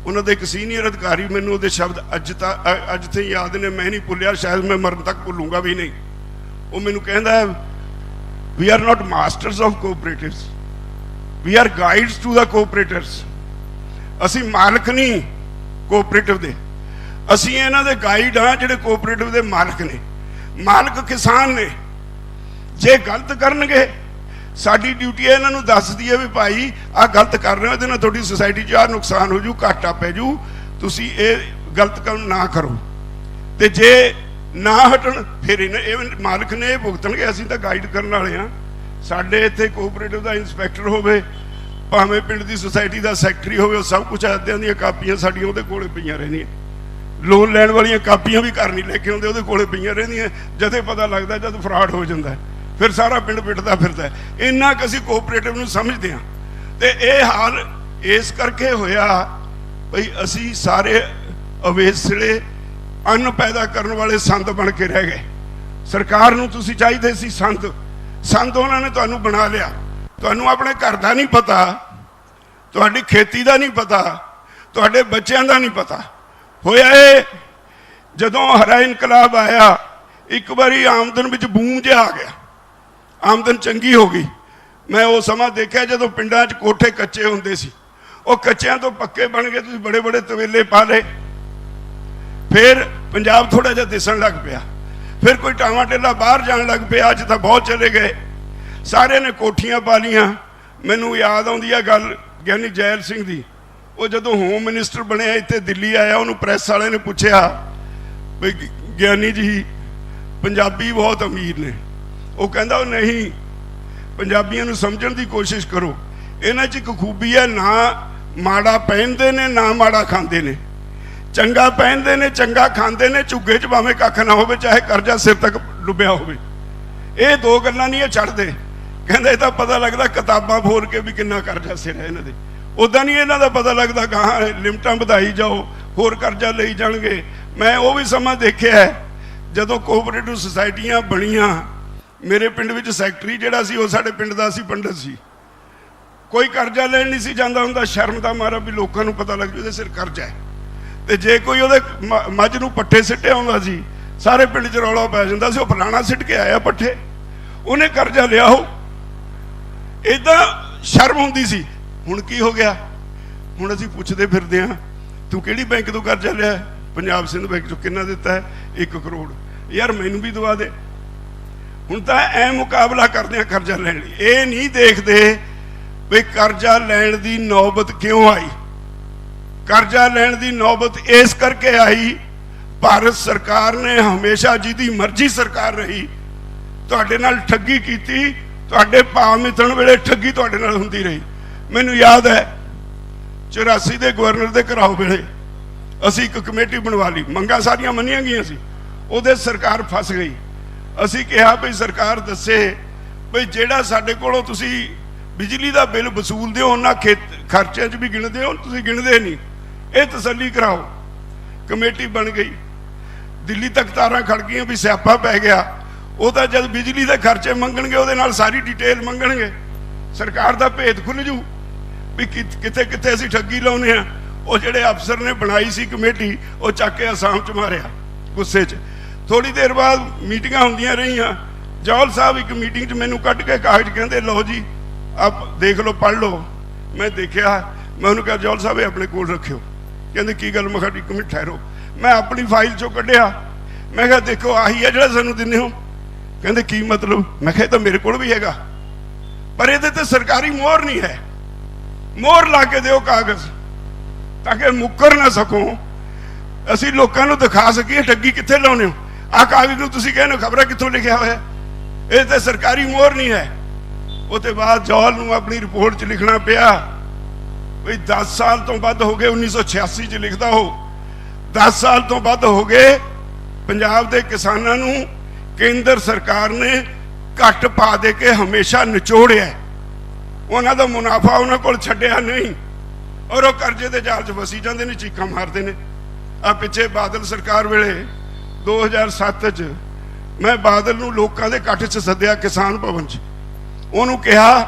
ਉਹਨਾਂ ਦੇ ਇੱਕ ਸੀਨੀਅਰ ਅਧਿਕਾਰੀ, ਮੈਨੂੰ ਉਹਦੇ ਸ਼ਬਦ ਅੱਜ ਤੇ ਯਾਦ ਨੇ, ਮੈਂ ਨਹੀਂ ਭੁੱਲਿਆ, ਸ਼ਾਇਦ ਮੈਂ ਮਰਨ ਤੱਕ ਭੁੱਲੂੰਗਾ ਵੀ ਨਹੀਂ। ਉਹ ਮੈਨੂੰ ਕਹਿੰਦਾ we are not masters of cooperatives, we are guides to the cooperators. ਅਸੀਂ ਮਾਲਕ ਨਹੀਂ ਕੋਆਪਰੇਟਿਵ ਦੇ, ਅਸੀਂ ਇਹਨਾਂ ਦੇ ਗਾਈਡ ਹਾਂ ਜਿਹੜੇ ਕੋਆਪਰੇਟਿਵ ਦੇ ਮਾਲਕ ਨੇ। ਮਾਲਕ ਕਿਸਾਨ ਨੇ, ਜੇ ਗਲਤ ਕਰਨਗੇ ਸਾਡੀ ਡਿਊਟੀ ਹੈ ਇਹਨਾਂ ਨੂੰ ਦੱਸ ਦਈਏ ਵੀ ਭਾਈ ਆਹ ਗਲਤ ਕਰ ਰਹੇ ਹੋ, ਇਹਦੇ ਨਾਲ ਤੁਹਾਡੀ ਸੁਸਾਇਟੀ 'ਚ ਆਹ ਨੁਕਸਾਨ ਹੋ ਜੂ, ਘਾਟਾ ਪੈ ਜੂ, ਤੁਸੀਂ ਇਹ ਗਲਤ ਕੰਮ ਨਾ ਕਰੋ। ਤੇ ਜੇ ਨਾ ਹਟਣ ਫਿਰ ਇਹ ਮਾਲਕ ਨੇ ਇਹ ਭੁਗਤਣਗੇ, ਅਸੀਂ ਤਾਂ ਗਾਈਡ ਕਰਨ ਵਾਲੇ ਹਾਂ। ਸਾਡੇ ਇੱਥੇ ਕੋਆਪਰੇਟਿਵ ਦਾ ਇੰਸਪੈਕਟਰ ਹੋਵੇ, ਭਾਵੇਂ ਪਿੰਡ ਦੀ ਸੁਸਾਇਟੀ ਦਾ ਸੈਕਟਰੀ ਹੋਵੇ, ਉਹ ਸਭ ਕੁਝ ਅੱਧਿਆਂ ਦੀਆਂ ਕਾਪੀਆਂ ਸਾਡੀਆਂ ਉਹਦੇ ਕੋਲੇ ਪਈਆਂ ਰਹਿੰਦੀਆਂ। ਲੋਨ ਲੈਣ ਵਾਲੀਆਂ ਕਾਪੀਆਂ ਵੀ ਘਰ ਨਹੀਂ ਲੈ ਕੇ ਆਉਂਦੇ, ਉਹਦੇ ਕੋਲੇ ਪਈਆਂ ਰਹਿੰਦੀਆਂ। ਜਦੇ ਪਤਾ ਲੱਗਦਾ ਜਦ ਫਰਾਡ ਹੋ ਜਾਂਦਾ, ਫਿਰ ਸਾਰਾ ਪਿੰਡ ਪਿੱਟਦਾ ਫਿਰਦਾ। ਇੰਨਾ ਕੁ ਅਸੀਂ ਕੋਆਪਰੇਟਿਵ ਨੂੰ ਸਮਝਦੇ ਹਾਂ। ਤੇ ਇਹ ਹਾਲ ਇਸ ਕਰਕੇ ਹੋਇਆ ਭਈ ਅਸੀਂ ਸਾਰੇ ਅਵੇਸਲੇ ਅੰਨ ਪੈਦਾ ਕਰਨ ਵਾਲੇ ਸੰਦ ਬਣ ਕੇ ਰਹਿ ਗਏ। ਸਰਕਾਰ ਨੂੰ ਤੁਸੀਂ ਚਾਹੀਦੇ ਸੀ ਸੰਦ ਉਹਨਾਂ ਨੇ ਤੁਹਾਨੂੰ ਬਣਾ ਲਿਆ। ਤੁਹਾਨੂੰ ਆਪਣੇ ਘਰ ਦਾ ਨਹੀਂ ਪਤਾ, ਤੁਹਾਡੀ ਖੇਤੀ ਦਾ ਨਹੀਂ ਪਤਾ, ਤੁਹਾਡੇ ਬੱਚਿਆਂ ਦਾ ਨਹੀਂ ਪਤਾ। ਹੋਇਆ ਇਹ ਜਦੋਂ ਹਰਾ ਇਨਕਲਾਬ ਆਇਆ, ਇੱਕ ਵਾਰੀ ਆਮਦਨ ਵਿੱਚ ਬੂਮ ਜਿਹਾ ਆ ਗਿਆ, ਆਮਦਨ ਚੰਗੀ ਹੋ ਗਈ। ਮੈਂ ਉਹ ਸਮਾਂ ਦੇਖਿਆ ਜਦੋਂ ਪਿੰਡਾਂ 'ਚ ਕੋਠੇ ਕੱਚੇ ਹੁੰਦੇ ਸੀ, ਉਹ ਕੱਚਿਆਂ ਤੋਂ ਪੱਕੇ ਬਣ ਗਏ, ਤੁਸੀਂ ਬੜੇ ਬੜੇ ਤਵੇਲੇ ਪਾ ਲਏ। ਫਿਰ ਪੰਜਾਬ ਥੋੜਾ ਜਿਹਾ ਦਿਸਣ ਲੱਗ ਪਿਆ, ਫਿਰ ਕੋਈ ਟਾਵਾਂ ਟੇਲਾ ਬਾਹਰ ਜਾਣ ਲੱਗ ਪਿਆ। ਅੱਜ ਤਾਂ ਬਹੁਤ ਚਲੇ ਗਏ, ਸਾਰਿਆਂ ਨੇ ਕੋਠੀਆਂ ਪਾ ਲੀਆਂ। ਮੈਨੂੰ ਯਾਦ ਆਉਂਦੀ ਆ ਗੱਲ ਗਿਆਨੀ ਜੈਲ ਸਿੰਘ ਦੀ। ਉਹ ਜਦੋਂ ਹੋਮ ਮਿਨਿਸਟਰ ਬਣਿਆ ਇੱਥੇ ਦਿੱਲੀ ਆਇਆ, ਉਹਨੂੰ ਪ੍ਰੈਸ ਵਾਲੇ ਨੇ ਪੁੱਛਿਆ ਵੀ ਗਿਆਨੀ ਜੀ ਪੰਜਾਬੀ ਬਹੁਤ ਅਮੀਰ ਨੇ। ਉਹ ਕਹਿੰਦਾ ਉਹ ਨਹੀਂ, ਪੰਜਾਬੀਆਂ ਨੂੰ ਸਮਝਣ ਦੀ ਕੋਸ਼ਿਸ਼ ਕਰੋ, ਇਹਨਾਂ 'ਚ ਇੱਕ ਖੂਬੀ ਹੈ, ਨਾ ਮਾੜਾ ਪਹਿਨਦੇ ਨੇ ਨਾ ਮਾੜਾ ਖਾਂਦੇ ਨੇ, ਚੰਗਾ ਪਹਿਨਦੇ ਨੇ ਚੰਗਾ ਖਾਂਦੇ ਨੇ, ਝੁੱਗੇ 'ਚ ਭਾਵੇਂ ਕੱਖ ਨਾ ਹੋਵੇ, ਚਾਹੇ ਕਰਜ਼ਾ ਸਿਰ ਤੱਕ ਡੁੱਬਿਆ ਹੋਵੇ। ਇਹ ਦੋ ਗੱਲਾਂ ਨਹੀਂ ਇਹ ਛੱਡਦੇ। ਕਹਿੰਦਾ ਇਹ ਤਾਂ ਪਤਾ ਲੱਗਦਾ ਕਿਤਾਬਾਂ ਫੋਲ ਕੇ ਵੀ ਕਿੰਨਾ ਕਰਜ਼ਾ ਸਿਰ ਹੈ ਇਹਨਾਂ ਦੇ, ਉੱਦਾਂ ਨਹੀਂ ਇਹਨਾਂ ਦਾ ਪਤਾ ਲੱਗਦਾ। ਗਾਹਾਂ ਲਿਮਟਾਂ ਵਧਾਈ ਜਾਓ, ਹੋਰ ਕਰਜ਼ਾ ਲਈ ਜਾਣਗੇ। ਮੈਂ ਉਹ ਵੀ ਸਮਾਂ ਦੇਖਿਆ ਜਦੋਂ ਕੋਆਪਰੇਟਿਵ ਸੁਸਾਇਟੀਆਂ ਬਣੀਆਂ। ਮੇਰੇ ਪਿੰਡ ਵਿੱਚ ਸੈਕਟਰੀ ਜਿਹੜਾ ਸੀ ਉਹ ਸਾਡੇ ਪਿੰਡ ਦਾ ਸੀ, ਪੰਡਤ ਸੀ। ਕੋਈ ਕਰਜ਼ਾ ਲੈਣ ਨਹੀਂ ਸੀ ਜਾਂਦਾ ਹੁੰਦਾ, ਸ਼ਰਮ ਦਾ ਮਾਰਾ ਵੀ ਲੋਕਾਂ ਨੂੰ ਪਤਾ ਲੱਗ ਜੂ ਇਹਦੇ ਸਿਰ ਕਰਜ਼ਾ ਹੈ। ਤੇ ਜੇ ਕੋਈ ਉਹਦੇ ਮੱਝ ਨੂੰ ਪੱਠੇ ਸਿੱਟੇ ਆਉਂਦਾ ਸੀ, ਸਾਰੇ ਪਿੰਡ 'ਚ ਰੌਲਾ ਪੈ ਜਾਂਦਾ ਸੀ, ਉਹ ਫਲਾਣਾ ਸਿੱਟ ਕੇ ਆਇਆ ਪੱਠੇ, ਉਹਨੇ ਕਰਜ਼ਾ ਲਿਆ ਹੋ। ਏਦਾਂ ਸ਼ਰਮ ਹੁੰਦੀ ਸੀ। ਹੁਣ ਕੀ ਹੋ ਗਿਆ? ਹੁਣ ਅਸੀਂ ਪੁੱਛਦੇ ਫਿਰਦੇ ਹਾਂ ਤੂੰ ਕਿਹੜੀ ਬੈਂਕ ਤੋਂ ਕਰਜ਼ਾ ਲਿਆ? ਪੰਜਾਬ ਸਿੰਧ ਬੈਂਕ ਚੋਂ। ਕਿੰਨਾ ਦਿੱਤਾ ਹੈ? 1 ਕਰੋੜ। ਯਾਰ ਮੈਨੂੰ ਵੀ ਦਵਾ ਦੇ। ਹੁਣ ਤਾਂ ਐ ਮੁਕਾਬਲਾ ਕਰਦੇ ਆ ਕਰਜ਼ਾ ਲੈਣ ਲਈ। ਇਹ ਨਹੀਂ ਦੇਖਦੇ ਵੀ ਕਰਜ਼ਾ ਲੈਣ ਦੀ ਨੌਬਤ ਕਿਉਂ ਆਈ। ਕਰਜ਼ਾ ਲੈਣ ਦੀ ਨੌਬਤ ਇਸ ਕਰਕੇ ਆਈ, ਭਾਰਤ ਸਰਕਾਰ ਨੇ ਹਮੇਸ਼ਾ ਜਿਹਦੀ ਮਰਜ਼ੀ ਸਰਕਾਰ ਰਹੀ ਤੁਹਾਡੇ ਨਾਲ ਠੱਗੀ ਕੀਤੀ। ਤੁਹਾਡੇ ਭਾਅ ਮਿੱਥਣ ਵੇਲੇ ਠੱਗੀ ਤੁਹਾਡੇ ਨਾਲ ਹੁੰਦੀ ਰਹੀ। ਮੈਨੂੰ ਯਾਦ ਹੈ 84 ਦੇ ਗਵਰਨਰ ਦੇ ਘਰਾਓ ਵੇਲੇ ਅਸੀਂ ਇੱਕ ਕਮੇਟੀ ਬਣਵਾ ਲਈ, ਮੰਗਾਂ ਸਾਰੀਆਂ ਮੰਨੀਆਂ ਗਈਆਂ ਸੀ, ਉਹਦੇ ਸਰਕਾਰ ਫਸ ਗਈ। ਅਸੀਂ ਕਿਹਾ ਵੀ ਸਰਕਾਰ ਦੱਸੇ ਵੀ ਜਿਹੜਾ ਸਾਡੇ ਕੋਲੋਂ ਤੁਸੀਂ ਬਿਜਲੀ ਦਾ ਬਿੱਲ ਵਸੂਲਦੇ ਹੋ ਉਹਨਾਂ ਖਰਚਿਆਂ 'ਚ ਵੀ ਗਿਣਦੇ ਹੋ, ਤੁਸੀਂ ਗਿਣਦੇ ਨਹੀਂ, ਇਹ ਤਸੱਲੀ ਕਰਾਓ। ਕਮੇਟੀ ਬਣ ਗਈ, ਦਿੱਲੀ ਤੱਕ ਤਾਰਾਂ ਖੜ ਗਈਆਂ ਵੀ ਸਿਆਪਾ ਪੈ ਗਿਆ। ਉਹ ਤਾਂ ਜਦ ਬਿਜਲੀ ਦੇ ਖਰਚੇ ਮੰਗਣਗੇ ਉਹਦੇ ਨਾਲ ਸਾਰੀ ਡਿਟੇਲ ਮੰਗਣਗੇ, सरकार का भेद खुल जू भी किते किते असीं ठगी लाउने आ। वो जिहड़े अफसर ने बनाई सी कमेटी वो चक के आसाम च मारिया गुस्से च। थोड़ी देर बाद मीटिंगां हुंदियां रहियां। जौहल साहब एक मीटिंग च मैनूं कढ के कागज कहंदे लो जी आप देख लो पढ़ लो। मैं देखा, मैं उन्होंने कहा जौहल साहब अपने कोल रखियो। कहंदे की गल? मैं कहा 1 मिनट ठहरो। मैं अपनी फाइल चों कढ़िया, मैं कहा देखो आही है जिहड़ा सानूं दिंदे हो। कहंदे की मतलब? मैं कहा तो मेरे कोल भी हैगा पर इहदे ते सरकारी मोहर नहीं है। मोहर ला के दिओ कागज ताकि मुकर ना सको, असीं लोकां नूं दिखा सकीए ठगी कित्थे लाउने हो। आ कागज नूं तुसीं कहने खबरा कित्थों लिखिया होया, ये तो सरकारी मोहर नहीं है। उसके बाद जौहल नूं अपनी रिपोर्ट च लिखना पिया भी 10 साल तो वध हो गए। 1986 च लिखदा हो 10 साल तो वध हो गए पंजाब के किसानों नूं केंद्र सरकार ने घट पा दे के हमेशा निचोड़िया। उन्हां दा मुनाफा उन्हां कोल छड्डिया नहीं और वो करजे के जाल च फसी जाते हैं, चीकां मारते हैं। आ पिछे बादल सरकार वेले 2007 च मैं बादल नूं लोकां दे इकट्ठ च सद्दिया किसान भवन च। उन्होंने कहा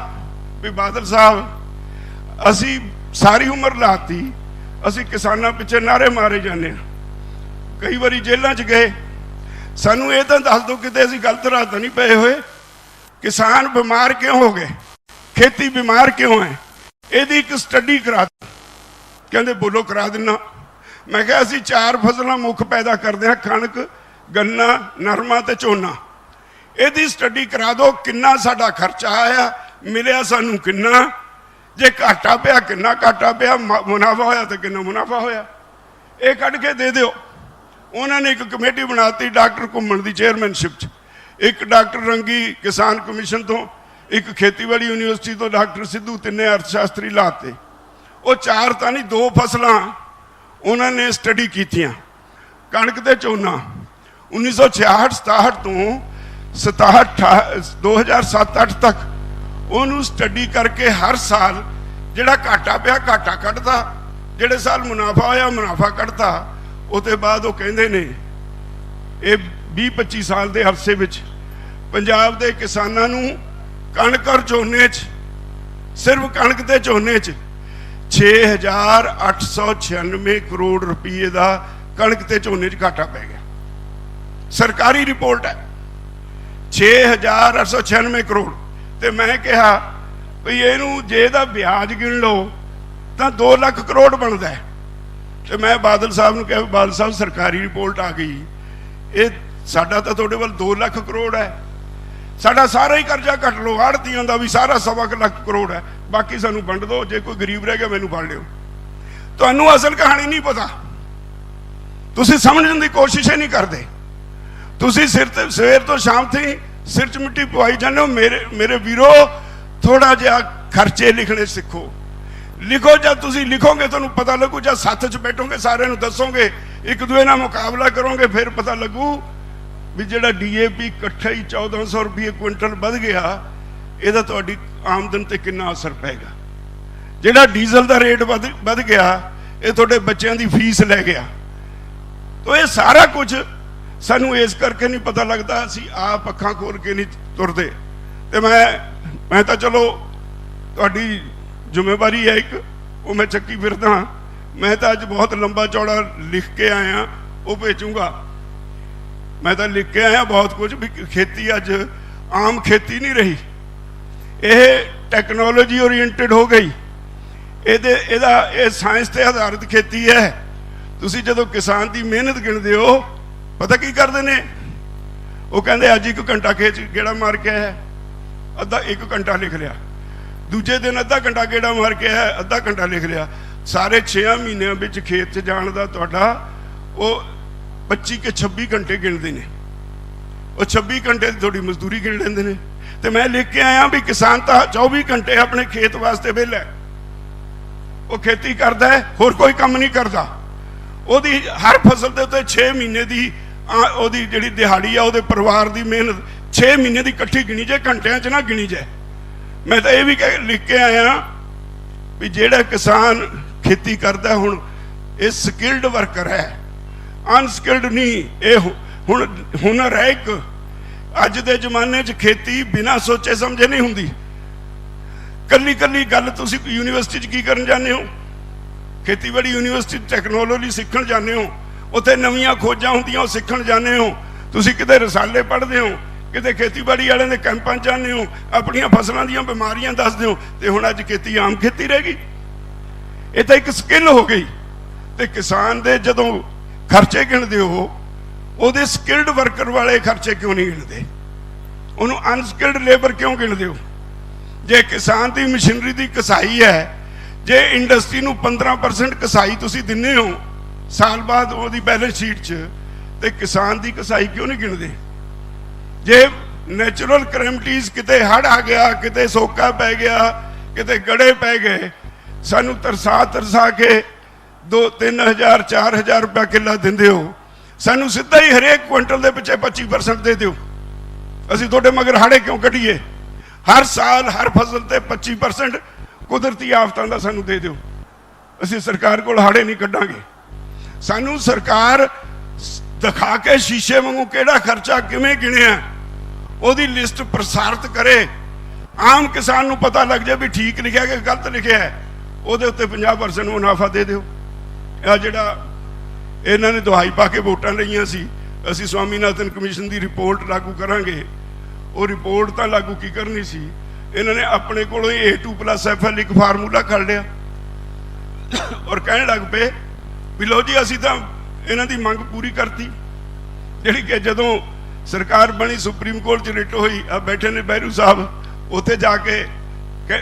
भी बादल साहब असी सारी उम्र लाती, असी किसानां पिछे नारे मारे जाने, कई बारी जेलों च गए, सानू ये तो दस दो किते असी गलत राह तो नहीं पे हुए। किसान बीमार क्यों हो गए, खेती बीमार क्यों है, यदि एक स्टडी करा दी। कहते बोलो करा देना। मैं कहा असी 4 फसलां मुख पैदा करते हैं, कणक गन्ना नरमा ते झोना। यदि स्टडी करा दो किन्ना साडा खर्चा आया, मिलिया सानू किन्ना, जे घाटा पिया किन्ना घाटा पिया, मुनाफा होया तो किन्ना मुनाफा होया, ये कढ़ के दे दिओ। उन्होंने एक कमेटी बनाती डॉक्टर घुम्मण की चेयरमैनशिप च, एक डॉक्टर रंगी किसान कमीशन तो, एक खेतीबाड़ी यूनिवर्सिटी तो डॉक्टर सिद्धू, तिन्ने अर्थशास्त्री लाते। वो 4 तो नहीं 2 फसलां उन्होंने स्टडी कीतियां, कणक ते झोना। 1966-67 तो 2007-8 तक उन्होंने स्टडी करके हर साल जिहड़ा घाटा पिया घाटा कढ़ता, जिहड़े साल मुनाफा होया मुनाफा कढ़ता। उसके बाद वो कहते ने ये 20-25 साल के अरसे विच पंजाब के किसानों नूं कणक और झोने च, सिर्फ कणक ते झोने च 6,896 करोड़ रुपये का कणक ते झोने च घाटा पै गया। सरकारी रिपोर्ट है 6,896 करोड़। तो मैं कहा भी इनू जे दा ब्याज गिन लो तो 2 लाख करोड़ बनता है। तो मैं बादल साहब ने कहा बादल साहब सरकारी रिपोर्ट आ गई, ये साडा तो तुहाडे वल 2 लाख करोड़ है, साडा सारा ही कर्जा कट लो, आड़तियां दा भी सारा 1.25 लाख करोड़ है, बाकी सानू वंड दो, जे कोई गरीब रह गया मैनू फड़ लिओ। तुहानू असल कहानी नहीं पता, तुसीं समझण दी कोशिश ही नहीं करते। तुसीं सवेर तो शाम थी सिर च मिट्टी पवाई जाने हो। मेरे वीरो थोड़ा जिहा खर्चे लिखने सीखो, लिखो। जब तुसीं लिखोगे तुहानू पता लगू, जब सत्थ च बैठोगे सारे नू दसोगे, एक दूए नाल मुकाबला करोगे, फिर पता लगू भी जिहड़ा DAP इकट्ठा ही 1400 रुपये क्विंटल वध गया, इहदा तुहाडी आमदन ते किन्ना असर पैगा। जिहड़ा डीजल का रेट वध गया, ये तुहाडे बच्चों की फीस लै गया। तो ये सारा कुछ सानू इस करके नहीं पता लगता, असी आप अखां खोल के नहीं तुरते। तो मैं तो चलो तुहाडी जिम्मेवारी है एक, वो मैं चक्की फिरदा। मैं तो अज बहुत लंबा चौड़ा लिख के आया, वो भेजूंगा। मैं तो लिख के आया बहुत कुछ भी खेती अज आम खेती नहीं रही, ये टैक्नोलॉजी ओरिएंटेड हो गई। ये साइंस ते आधारित खेती है। तुसीं जदों किसान की मेहनत गिणदे हो, पता की करते हैं, वो कहते अज 1 घंटा खेत गेड़ा मार के आया, अद्धा 1 घंटा लिख लिया, दूजे दिन अद्धा घंटा गेड़ा मार के आया, अद्धा घंटा लिख लिया। सारे 6 महीनों में खेत जाण दा तुहाडा वो 25 के 26 घंटे गिणदे ने, वो 26 घंटे थोड़ी मजदूरी गिण लेंदे ने। तो मैं लिख के आया भी किसान तो 24 घंटे अपने खेत वास्ते वेला है, वो खेती करता है, होर कोई काम नहीं करता। ਉਹਦੀ हर फसल के उत्ते 6 महीने की ਉਹਦੀ ਜਿਹੜੀ ਦਿਹਾੜੀ ਆ, ਉਹਦੇ परिवार की मेहनत 6 महीने की इकट्ठी गिनी जाए, घंटिਆਂ 'ਚ ना गिनी जाए। मैं तो यह भी लिख के आया भी ਜਿਹੜਾ किसान खेती करता हुण ये स्किल्ड वर्कर है, अनस्किल्ड नहीं। ये हुनर है एक। अज के जमाने च खेती बिना सोचे समझे नहीं हुंदी। कल्ली कल्ली गल तुसीं यूनीवर्सिटी की करन जाते हो? खेतीबाड़ी यूनीवर्सिटी टैक्नोलॉजी सीखण जाते हो, उत्थे नवीं खोजां हुंदियां सीखण जाते हो। तुसीं किते रसाले पढ़ते हो, किते खेतीबाड़ी वालियां दे कैंपां जाते हो, अपणियां फसलां दीयां बीमारियां दसदे हो, ते हुण अज खेती आम खेती रह गई। ये तो एक स्किल हो गई। तो किसान दे जदों खर्चे गिणदे हो, ਉਹਦੇ ਸਕਿਲਡ ਵਰਕਰ ਵਾਲੇ ਖਰਚੇ ਕਿਉਂ ਨਹੀਂ ਗਿਣਦੇ? ਉਹਨੂੰ ਅਨਸਕਿਲਡ ਲੇਬਰ ਕਿਉਂ ਗਿਣਦੇ ਹੋ? ਜੇ ਕਿਸਾਨ ਦੀ ਮਸ਼ੀਨਰੀ ਦੀ ਕਸਾਈ ਹੈ, ਜੇ ਇੰਡਸਟਰੀ ਨੂੰ 15% ਕਸਾਈ ਤੁਸੀਂ ਦਿੰਦੇ ਹੋ ਸਾਲ ਬਾਅਦ ਉਹਦੀ ਬੈਲੈਂਸ ਸ਼ੀਟ 'ਚ, ਤੇ ਕਿਸਾਨ ਦੀ ਕਸਾਈ ਕਿਉਂ ਨਹੀਂ ਗਿਣਦੇ? ਜੇ ਨੈਚੁਰਲ ਕੈਲੈਮਿਟੀਜ਼, ਕਿਤੇ ਹੜ੍ਹ ਆ ਗਿਆ, ਕਿਤੇ ਸੋਕਾ ਪੈ ਗਿਆ, ਕਿਤੇ ਗੜੇ ਪੈ ਗਏ, ਸਾਨੂੰ ਤਰਸਾ ਕੇ 2-3 ਹਜ਼ਾਰ 4 ਹਜ਼ਾਰ ਰੁਪਇਆ ਕਿੱਲਾ ਦਿੰਦੇ ਹੋ, ਸਾਨੂੰ ਸਿੱਧਾ ਹੀ ਹਰੇਕ ਕੁਇੰਟਲ ਦੇ ਪਿੱਛੇ 25% ਦੇ ਦਿਓ। ਅਸੀਂ ਤੁਹਾਡੇ ਮਗਰ ਹਾੜੇ ਕਿਉਂ ਕੱਢੀਏ? ਹਰ ਸਾਲ ਹਰ ਫਸਲ ਤੇ 25% ਕੁਦਰਤੀ ਆਫਤਾਂ ਦਾ ਸਾਨੂੰ ਦੇ ਦਿਓ। ਅਸੀਂ ਸਰਕਾਰ ਕੋਲ ਹਾੜੇ ਨਹੀਂ ਕੱਢਾਂਗੇ। ਸਾਨੂੰ ਸਰਕਾਰ ਦਿਖਾ ਕੇ ਸ਼ੀਸ਼ੇ ਵਾਂਗੂ ਕਿਹੜਾ ਖਰਚਾ ਕਿਵੇਂ ਗਿਣਿਆ ਉਹਦੀ ਲਿਸਟ ਪ੍ਰਸਾਰਿਤ ਕਰੇ। ਆਮ ਕਿਸਾਨ ਨੂੰ ਪਤਾ ਲੱਗ ਜਾਏ ਵੀ ਠੀਕ ਲਿਖਿਆ ਕਿ ਗਲਤ ਲਿਖਿਆ ਹੈ, ਉਹਦੇ ਉੱਤੇ 50% ਮੁਨਾਫਾ ਦੇ ਦਿਓ। ਆ ਜਿਹੜਾ ਇਹਨਾਂ ਨੇ ਦੁਹਾਈ ਪਾ ਕੇ ਵੋਟਾਂ ਲਈਆਂ ਸੀ, ਅਸੀਂ ਸਵਾਮੀਨਾਥਨ ਕਮਿਸ਼ਨ ਦੀ ਰਿਪੋਰਟ ਲਾਗੂ ਕਰਾਂਗੇ, ਉਹ ਰਿਪੋਰਟ ਤਾਂ ਲਾਗੂ ਕੀ ਕਰਨੀ ਸੀ, ਇਹਨਾਂ ਨੇ ਆਪਣੇ ਕੋਲੋਂ ਹੀ A2+FL ਇੱਕ ਫਾਰਮੂਲਾ ਕੱਢ ਲਿਆ ਔਰ ਕਹਿਣ ਲੱਗ ਪਏ ਵੀ ਲਓ ਜੀ ਅਸੀਂ ਤਾਂ ਇਹਨਾਂ ਦੀ ਮੰਗ ਪੂਰੀ ਕਰਤੀ। ਜਿਹੜੀ ਕਿ ਜਦੋਂ ਸਰਕਾਰ ਬਣੀ, ਸੁਪਰੀਮ ਕੋਰਟ 'ਚ ਰਿਟ ਹੋਈ, ਆ ਬੈਠੇ ਨੇ ਬਹਿਰੂ ਸਾਹਿਬ, ਉੱਥੇ ਜਾ ਕੇ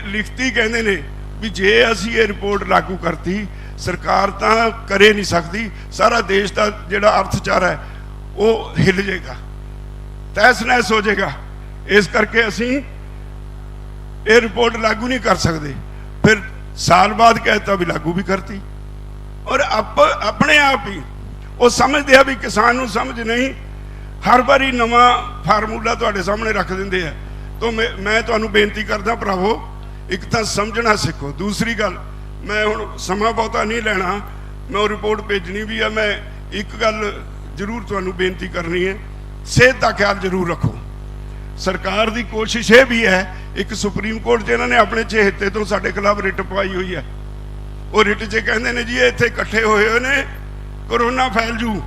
ਲਿਖਤੀ ਕਹਿੰਦੇ ਨੇ ਵੀ ਜੇ ਅਸੀਂ ਇਹ ਰਿਪੋਰਟ ਲਾਗੂ ਕਰਤੀ, ਸਰਕਾਰ ਤਾਂ ਕਰੇ ਨਹੀਂ ਸਕਦੀ, ਸਾਰਾ ਦੇਸ਼ ਦਾ ਜਿਹੜਾ ਅਰਥਚਾਰਾ ਹੈ ਉਹ ਹਿੱਲ ਜਾਏਗਾ, ਤਹਿਸ ਨਹਿਸ ਹੋ ਜਾਏਗਾ, ਇਸ ਕਰਕੇ ਅਸੀਂ ਇਹ ਰਿਪੋਰਟ ਲਾਗੂ ਨਹੀਂ ਕਰ ਸਕਦੇ। ਫਿਰ ਸਾਲ ਬਾਅਦ ਕਹਿਤਾ ਵੀ ਲਾਗੂ ਵੀ ਕਰਤੀ। ਔਰ ਆਪਣੇ ਆਪ ਹੀ ਉਹ ਸਮਝਦੇ ਆ ਵੀ ਕਿਸਾਨ ਨੂੰ ਸਮਝ ਨਹੀਂ, ਹਰ ਵਾਰੀ ਨਵਾਂ ਫਾਰਮੂਲਾ ਤੁਹਾਡੇ ਸਾਹਮਣੇ ਰੱਖ ਦਿੰਦੇ ਆ। ਤਾਂ ਮੈਂ ਤੁਹਾਨੂੰ ਬੇਨਤੀ ਕਰਦਾ ਭਰਾਵੋ, ਇੱਕ ਤਾਂ ਸਮਝਣਾ ਸਿੱਖੋ। ਦੂਸਰੀ ਗੱਲ, ਮੈਂ ਹੁਣ ਸਮਾਂ ਬਹੁਤਾ ਨਹੀਂ ਲੈਣਾ, ਮੈਂ ਉਹ ਰਿਪੋਰਟ ਭੇਜਣੀ ਵੀ ਆ। ਮੈਂ ਇੱਕ ਗੱਲ ਜ਼ਰੂਰ ਤੁਹਾਨੂੰ ਬੇਨਤੀ ਕਰਨੀ ਹੈ, ਸਿਹਤ ਦਾ ਖਿਆਲ ਜ਼ਰੂਰ ਰੱਖੋ। ਸਰਕਾਰ ਦੀ ਕੋਸ਼ਿਸ਼ ਇਹ ਵੀ ਹੈ, ਇੱਕ ਸੁਪਰੀਮ ਕੋਰਟ 'ਚ ਇਹਨਾਂ ਨੇ ਆਪਣੇ ਚਹੇਤੇ ਤੋਂ ਸਾਡੇ ਖਿਲਾਫ ਰਿਟ ਪਵਾਈ ਹੋਈ ਹੈ। ਉਹ ਰਿਟ 'ਚ ਕਹਿੰਦੇ ਨੇ ਜੀ ਇਹ ਇੱਥੇ ਇਕੱਠੇ ਹੋਏ ਨੇ, ਕਰੋਨਾ ਫੈਲ ਜੂ।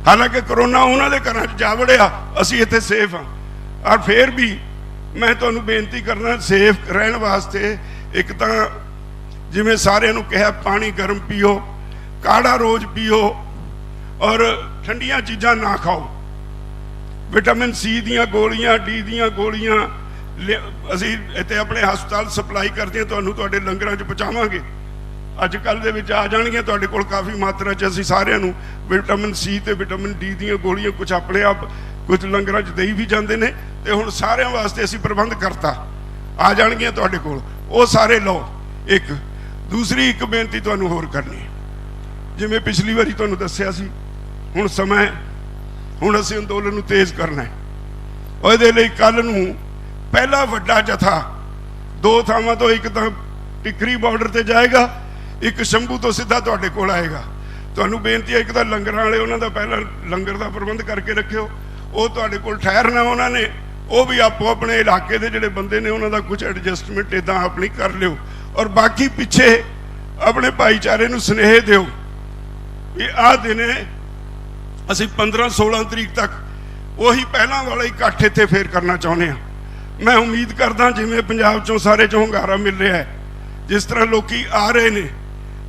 ਹਾਲਾਂਕਿ ਕਰੋਨਾ ਉਹਨਾਂ ਦੇ ਘਰਾਂ 'ਚ ਜਾ ਵੜਿਆ, ਅਸੀਂ ਇੱਥੇ ਸੇਫ ਹਾਂ। ਔਰ ਫਿਰ ਵੀ ਮੈਂ ਤੁਹਾਨੂੰ ਬੇਨਤੀ ਕਰਨਾ, ਸੇਫ ਰਹਿਣ ਵਾਸਤੇ ਇੱਕ ਤਾਂ ਜਿਵੇਂ ਸਾਰਿਆਂ ਨੂੰ ਕਿਹਾ ਪਾਣੀ ਗਰਮ ਪੀਓ, ਕਾੜਾ ਰੋਜ਼ ਪੀਓ, ਔਰ ਠੰਡੀਆਂ ਚੀਜ਼ਾਂ ਨਾ ਖਾਓ। ਵਿਟਾਮਿਨ ਸੀ ਦੀਆਂ ਗੋਲੀਆਂ, ਡੀ ਦੀਆਂ ਗੋਲੀਆਂ ਅਸੀਂ ਇੱਥੇ ਆਪਣੇ ਹਸਪਤਾਲ ਸਪਲਾਈ ਕਰਦੇ ਹਾਂ, ਤੁਹਾਨੂੰ ਤੁਹਾਡੇ ਲੰਗਰਾਂ 'ਚ ਪਹੁੰਚਾਵਾਂਗੇ। ਅੱਜ ਕੱਲ੍ਹ ਦੇ ਵਿੱਚ ਆ ਜਾਣਗੀਆਂ ਤੁਹਾਡੇ ਕੋਲ ਕਾਫੀ ਮਾਤਰਾ 'ਚ। ਅਸੀਂ ਸਾਰਿਆਂ ਨੂੰ ਵਿਟਾਮਿਨ ਸੀ ਤੇ ਵਿਟਾਮਿਨ ਡੀ ਦੀਆਂ ਗੋਲੀਆਂ ਕੁਝ ਆਪਣੇ ਆਪ ਕੁਝ ਲੰਗਰਾਂ 'ਚ ਦੇਈ ਵੀ ਜਾਂਦੇ ਨੇ, ਤੇ ਹੁਣ ਸਾਰਿਆਂ ਵਾਸਤੇ ਅਸੀਂ ਪ੍ਰਬੰਧ ਕਰਤਾ, ਆ ਜਾਣਗੀਆਂ ਤੁਹਾਡੇ ਕੋਲ, ਉਹ ਸਾਰੇ ਲਓ। ਇੱਕ ਦੂਸਰੀ ਇੱਕ ਬੇਨਤੀ ਤੁਹਾਨੂੰ ਹੋਰ ਕਰਨੀ, ਜਿਵੇਂ ਪਿਛਲੀ ਵਾਰੀ ਤੁਹਾਨੂੰ ਦੱਸਿਆ ਸੀ, ਹੁਣ ਸਮਾਂ, ਹੁਣ ਅਸੀਂ ਅੰਦੋਲਨ ਨੂੰ ਤੇਜ਼ ਕਰਨਾ ਹੈ। ਉਹਦੇ ਲਈ ਕੱਲ੍ਹ ਨੂੰ ਪਹਿਲਾ ਵੱਡਾ ਜਥਾ 2 ਥਾਵਾਂ ਤੋਂ, ਇੱਕ ਤਾਂ ਟਿਕਰੀ ਬਾਰਡਰ ਤੇ ਜਾਏਗਾ, ਇੱਕ ਸ਼ੰਭੂ ਤੋਂ ਸਿੱਧਾ ਤੁਹਾਡੇ ਕੋਲ ਆਏਗਾ। ਤੁਹਾਨੂੰ ਬੇਨਤੀ ਹੈ, ਇੱਕ ਤਾਂ ਲੰਗਰਾਂ ਵਾਲੇ ਉਹਨਾਂ ਦਾ ਪਹਿਲਾਂ ਲੰਗਰ ਦਾ ਪ੍ਰਬੰਧ ਕਰਕੇ ਰੱਖਿਓ, ਉਹ ਤੁਹਾਡੇ ਕੋਲ ਠਹਿਰਨਾ ਉਹਨਾਂ ਨੇ, ਉਹ ਵੀ ਆਪੋ ਆਪਣੇ ਇਲਾਕੇ ਦੇ ਜਿਹੜੇ ਬੰਦੇ ਨੇ ਉਹਨਾਂ ਦਾ ਕੁਝ ਐਡਜਸਟਮੈਂਟ ਇੱਦਾਂ ਆਪਣੀ ਕਰ ਲਿਓ। ਔਰ ਬਾਕੀ ਪਿੱਛੇ ਆਪਣੇ ਭਾਈਚਾਰੇ ਨੂੰ ਸੁਨੇਹੇ ਦਿਓ ਵੀ ਆਹ ਦਿਨੇ ਅਸੀਂ 15-16 ਤਰੀਕ ਤੱਕ ਉਹੀ ਪਹਿਲਾਂ ਵਾਲਾ ਇਕੱਠ ਇੱਥੇ ਫੇਰ ਕਰਨਾ ਚਾਹੁੰਦੇ ਹਾਂ। ਮੈਂ ਉਮੀਦ ਕਰਦਾ ਜਿਵੇਂ ਪੰਜਾਬ 'ਚੋਂ ਸਾਰੇ 'ਚੋਂ ਹੁੰਗਾਰਾ ਮਿਲ ਰਿਹਾ ਹੈ, ਜਿਸ ਤਰ੍ਹਾਂ ਲੋਕੀ ਆ ਰਹੇ ਨੇ,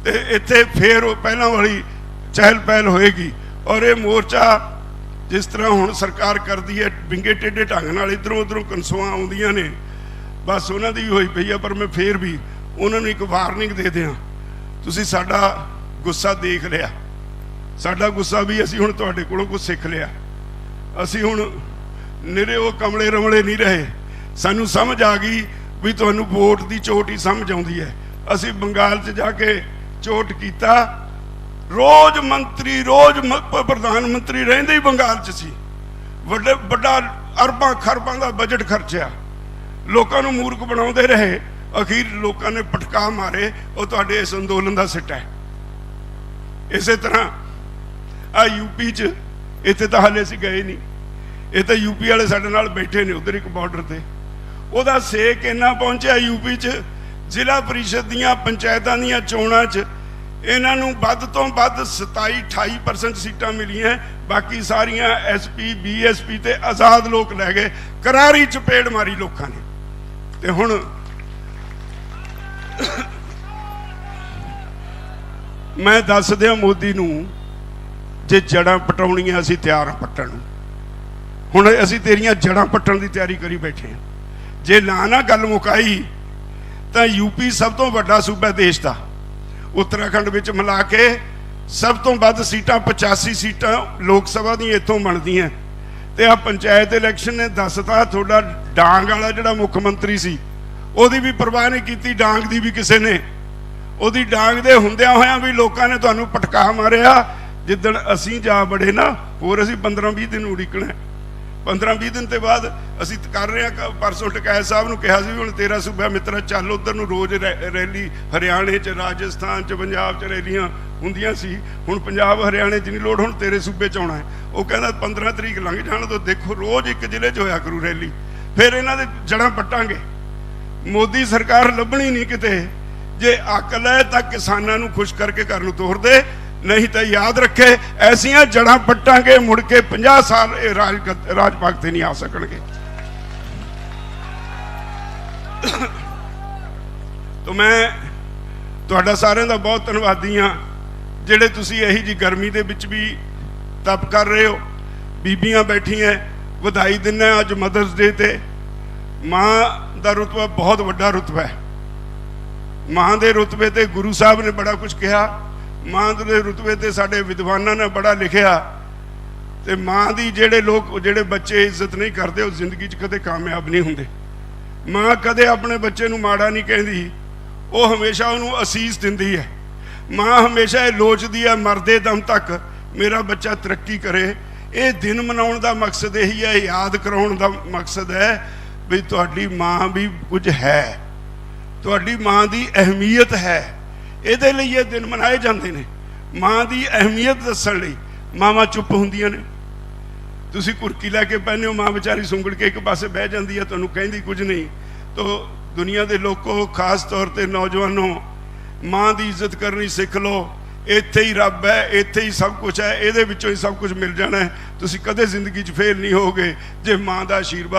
ਤੇ ਇੱਥੇ ਫੇਰ ਉਹ ਪਹਿਲਾਂ ਵਾਲੀ ਚਹਿਲ ਪਹਿਲ ਹੋਏਗੀ। ਔਰ ਇਹ ਮੋਰਚਾ ਜਿਸ ਤਰ੍ਹਾਂ ਹੁਣ ਸਰਕਾਰ ਕਰਦੀ ਹੈ, ਵਿੰਗੇ ਟੇਢੇ ਢੰਗ ਨਾਲ ਇੱਧਰੋਂ ਉੱਧਰੋਂ ਕਨਸੂਆਂ ਆਉਂਦੀਆਂ ਨੇ, ਬਸ ਉਹਨਾਂ ਦੀ ਵੀ ਹੋਈ ਪਈ ਆ। ਪਰ ਮੈਂ ਫੇਰ ਵੀ ਉਹਨਾਂ ਨੂੰ ਇੱਕ ਵਾਰਨਿੰਗ ਦੇ ਦਿਆਂ, ਤੁਸੀਂ ਸਾਡਾ ਗੁੱਸਾ ਦੇਖ ਲਿਆ, ਸਾਡਾ ਗੁੱਸਾ ਵੀ ਅਸੀਂ ਹੁਣ ਤੁਹਾਡੇ ਕੋਲੋਂ ਕੁਝ ਸਿੱਖ ਲਿਆ। ਅਸੀਂ ਹੁਣ ਨਿਰੇ ਉਹ ਕਮਲੇ ਰਮਲੇ ਨਹੀਂ ਰਹੇ, ਸਾਨੂੰ ਸਮਝ ਆ ਗਈ ਵੀ ਤੁਹਾਨੂੰ ਵੋਟ ਦੀ ਚੋਟ ਹੀ ਸਮਝ ਆਉਂਦੀ ਹੈ। ਅਸੀਂ ਬੰਗਾਲ 'ਚ ਜਾ ਕੇ ਚੋਟ ਕੀਤਾ, ਰੋਜ਼ ਮੰਤਰੀ, ਰੋਜ਼ ਪ੍ਰਧਾਨ ਮੰਤਰੀ ਰਹਿੰਦੇ ਹੀ ਬੰਗਾਲ 'ਚ ਸੀ, ਵੱਡਾ ਅਰਬਾਂ ਖਰਬਾਂ ਦਾ ਬਜਟ ਖਰਚਿਆ, ਲੋਕਾਂ ਨੂੰ ਮੂਰਖ ਬਣਾਉਂਦੇ ਰਹੇ, ਅਖੀਰ ਲੋਕਾਂ ਨੇ ਪਟਕਾ ਮਾਰੇ। ਉਹ ਤੁਹਾਡੇ ਇਸ ਅੰਦੋਲਨ ਦਾ ਸਿੱਟਾ ਹੈ। ਇਸੇ ਤਰ੍ਹਾਂ ਆ ਯੂਪੀ 'ਚ, ਇੱਥੇ ਤਾਂ ਹਾਲੇ ਅਸੀਂ ਗਏ ਨਹੀਂ, ਇਹ ਤਾਂ ਯੂਪੀ ਵਾਲੇ ਸਾਡੇ ਨਾਲ ਬੈਠੇ ਨੇ ਉੱਧਰ ਇੱਕ ਬਾਰਡਰ ਤੇ, ਉਹਦਾ ਸੇਕ ਇੰਨਾ ਪਹੁੰਚਿਆ यूपी 'ਚ ਜ਼ਿਲ੍ਹਾ ਪ੍ਰੀਸ਼ਦ ਦੀਆਂ ਪੰਚਾਇਤਾਂ ਦੀਆਂ ਚੋਣਾਂ 'ਚ ਇਹਨਾਂ ਨੂੰ ਵੱਧ ਤੋਂ ਵੱਧ 27-28% ਸੀਟਾਂ ਮਿਲੀਆਂ। ਬਾਕੀ ਸਾਰੀਆਂ SP BSP ਤੇ ਆਜ਼ਾਦ ਲੋਕ ਲੈ ਗਏ। ਕਰਾਰੀ ਚਪੇੜ ਮਾਰੀ ਲੋਕਾਂ ਨੇ। ਤੇ ਹੁਣ ਮੈਂ ਦੱਸ ਦਿਆਂ ਮੋਦੀ ਨੂੰ, ਜੇ ਜੜਾਂ ਪਟਾਉਣੀਆਂ ਅਸੀਂ ਤਿਆਰ ਹਾਂ ਪੱਟਣ ਨੂੰ। ਹੁਣ ਅਸੀਂ ਤੇਰੀਆਂ ਜੜਾਂ ਪੱਟਣ ਦੀ ਤਿਆਰੀ ਕਰੀ ਬੈਠੇ ਹਾਂ। ਜੇ ਨਾ ਗੱਲ ਮੁਕਾਈ ਤਾਂ यूपी ਸਭ ਤੋਂ ਵੱਡਾ ਸੂਬਾ ਦੇਸ਼ ਦਾ। उत्तराखंड ਵਿੱਚ ਮਿਲਾ ਕੇ ਸਭ ਤੋਂ ਵੱਧ ਸੀਟਾਂ 85 ਸੀਟਾਂ ਲੋਕ ਸਭਾ ਦੀਆਂ ਇੱਥੋਂ ਬਣਦੀਆਂ। ਤੇ ਆ ਪੰਚਾਇਤ ਇਲੈਕਸ਼ਨ ਨੇ ਦੱਸਤਾ ਤੁਹਾਡਾ ਡਾਂਗ ਵਾਲਾ ਜਿਹੜਾ ਮੁੱਖ ਮੰਤਰੀ ਸੀ ਉਹਦੀ ਵੀ ਪਰਵਾਹ ਨਹੀਂ ਕੀਤੀ, ਡਾਂਗ ਦੀ ਵੀ ਕਿਸੇ ਨੇ। ਉਹਦੀ ਡਾਂਗ ਦੇ ਹੁੰਦਿਆਂ ਹੋਇਆਂ ਵੀ ਲੋਕਾਂ ਨੇ ਤੁਹਾਨੂੰ ਪਟਕਾ ਮਾਰਿਆ। ਜਿੱਦਣ ਅਸੀਂ ਜਾ ਬੜੇ ਨਾ, ਹੋਰ ਅਸੀਂ 15-20 ਦਿਨ ਉਡੀਕਣਾ। 15-20 ਦਿਨ ਤੇ ਬਾਅਦ ਅਸੀਂ ਕਰ ਰਹੇ ਹਾਂ। ਪਰਸੋਂ ਟਕੈਤ ਸਾਹਿਬ ਨੂੰ ਕਿਹਾ ਸੀ ਵੀ ਹੁਣ ਤੇਰਾ ਸੂਬਾ ਮਿੱਤਰਾ ਚੱਲ ਉੱਧਰ ਨੂੰ, ਰੋਜ਼ ਰੈਲੀ ਹਰਿਆਣੇ 'ਚ, ਰਾਜਸਥਾਨ 'ਚ, ਪੰਜਾਬ 'ਚ ਰੈਲੀਆਂ ਹੁੰਦੀਆਂ ਸੀ। ਹੁਣ ਪੰਜਾਬ ਹਰਿਆਣੇ 'ਚ ਨਹੀਂ ਲੋੜ, ਹੁਣ ਤੇਰੇ ਸੂਬੇ 'ਚ ਆਉਣਾ ਹੈ। ਉਹ ਕਹਿੰਦਾ 15 ਤਰੀਕ ਲੰਘ ਜਾਣ ਤੋਂ ਦੇਖੋ, ਰੋਜ਼ ਇੱਕ ਜ਼ਿਲ੍ਹੇ 'ਚ ਹੋਇਆ ਕਰੂ ਰੈਲੀ, ਫਿਰ ਇਹਨਾਂ ਦੇ ਜੜ੍ਹਾਂ ਪੱਟਾਂਗੇ। ਮੋਦੀ ਸਰਕਾਰ ਲੱਭਣੀ ਨਹੀਂ ਕਿਤੇ। ਜੇ ਅਕਲ ਹੈ ਤਾਂ ਕਿਸਾਨਾਂ ਨੂੰ ਖੁਸ਼ ਕਰਕੇ ਘਰ ਨੂੰ ਤੋਰ ਦੇ, नहीं तो याद रखे ऐसिया जड़ा पट्टांगे मुड़ के 50 साल राज पाक ते नहीं आ सकणगे। तो मैं तुहाडा सारिਆਂ ਦਾ बहुत धन्नवादी हाँ ਜਿਹੜੇ ਤੁਸੀਂ ਇਹੀ जी गर्मी ਦੇ ਵਿੱਚ भी तप कर रहे हो। बीबियां बैठियां ਵਧਾਈ ਦਿੰਦੇ ਅੱਜ मदर्स डे ते। मां ਦਾ रुतबा बहुत ਵੱਡਾ रुतबा है। मां ਦੇ रुतबे ते गुरु साहब ने बड़ा कुछ कहा। मां ਦੇ रुतबे ते साडे विद्वानां ने बड़ा लिखिया। ते मां दी जेड़े लोग जेड़े बच्चे इज्जत नहीं करते वो जिंदगी च कदे कामयाब नहीं हुंदे। मां कदे अपने बच्चे नूं माड़ा नहीं कहंदी, वो हमेशा उन्होंने असीस दिंदी है। मां हमेशा ये लोचदी है मरदे दम तक मेरा बच्चा तरक्की करे। ये दिन मनाउण दा मकसद यही है, याद कराउण दा मकसद है भी तुहाडी मां भी कुछ है, तुहाडी मां दी अहमियत है। ਇਹਦੇ ਲਈ ਇਹ ਦਿਨ ਮਨਾਏ ਜਾਂਦੇ ਨੇ। ਮਾਂ ਦੀ ਅਹਿਮੀਅਤ ਦੱਸਣ ਲਈ। ਮਾਵਾਂ ਚੁੱਪ ਹੁੰਦੀਆਂ ਨੇ। ਤੁਸੀਂ ਕੁਰਕੀ ਲੈ ਕੇ ਪੈਨੇ ਹੋ, ਮਾਂ ਵਿਚਾਰੀ ਸੁੰਗੜ ਕੇ ਇੱਕ ਪਾਸੇ ਬਹਿ ਜਾਂਦੀ ਹੈ, ਤੁਹਾਨੂੰ ਕਹਿੰਦੀ ਕੁਝ ਨਹੀਂ। तो दुनिया के लोगों खास तौर पर नौजवानों माँ की इज्जत करनी सीख लो। इत्थे ही रब है, इत्थे ही सब कुछ है, ये ही सब कुछ मिल जाना है। तुसीं कदे जिंदगी च फेल नहीं होगे जे माँ का आशीर्वाद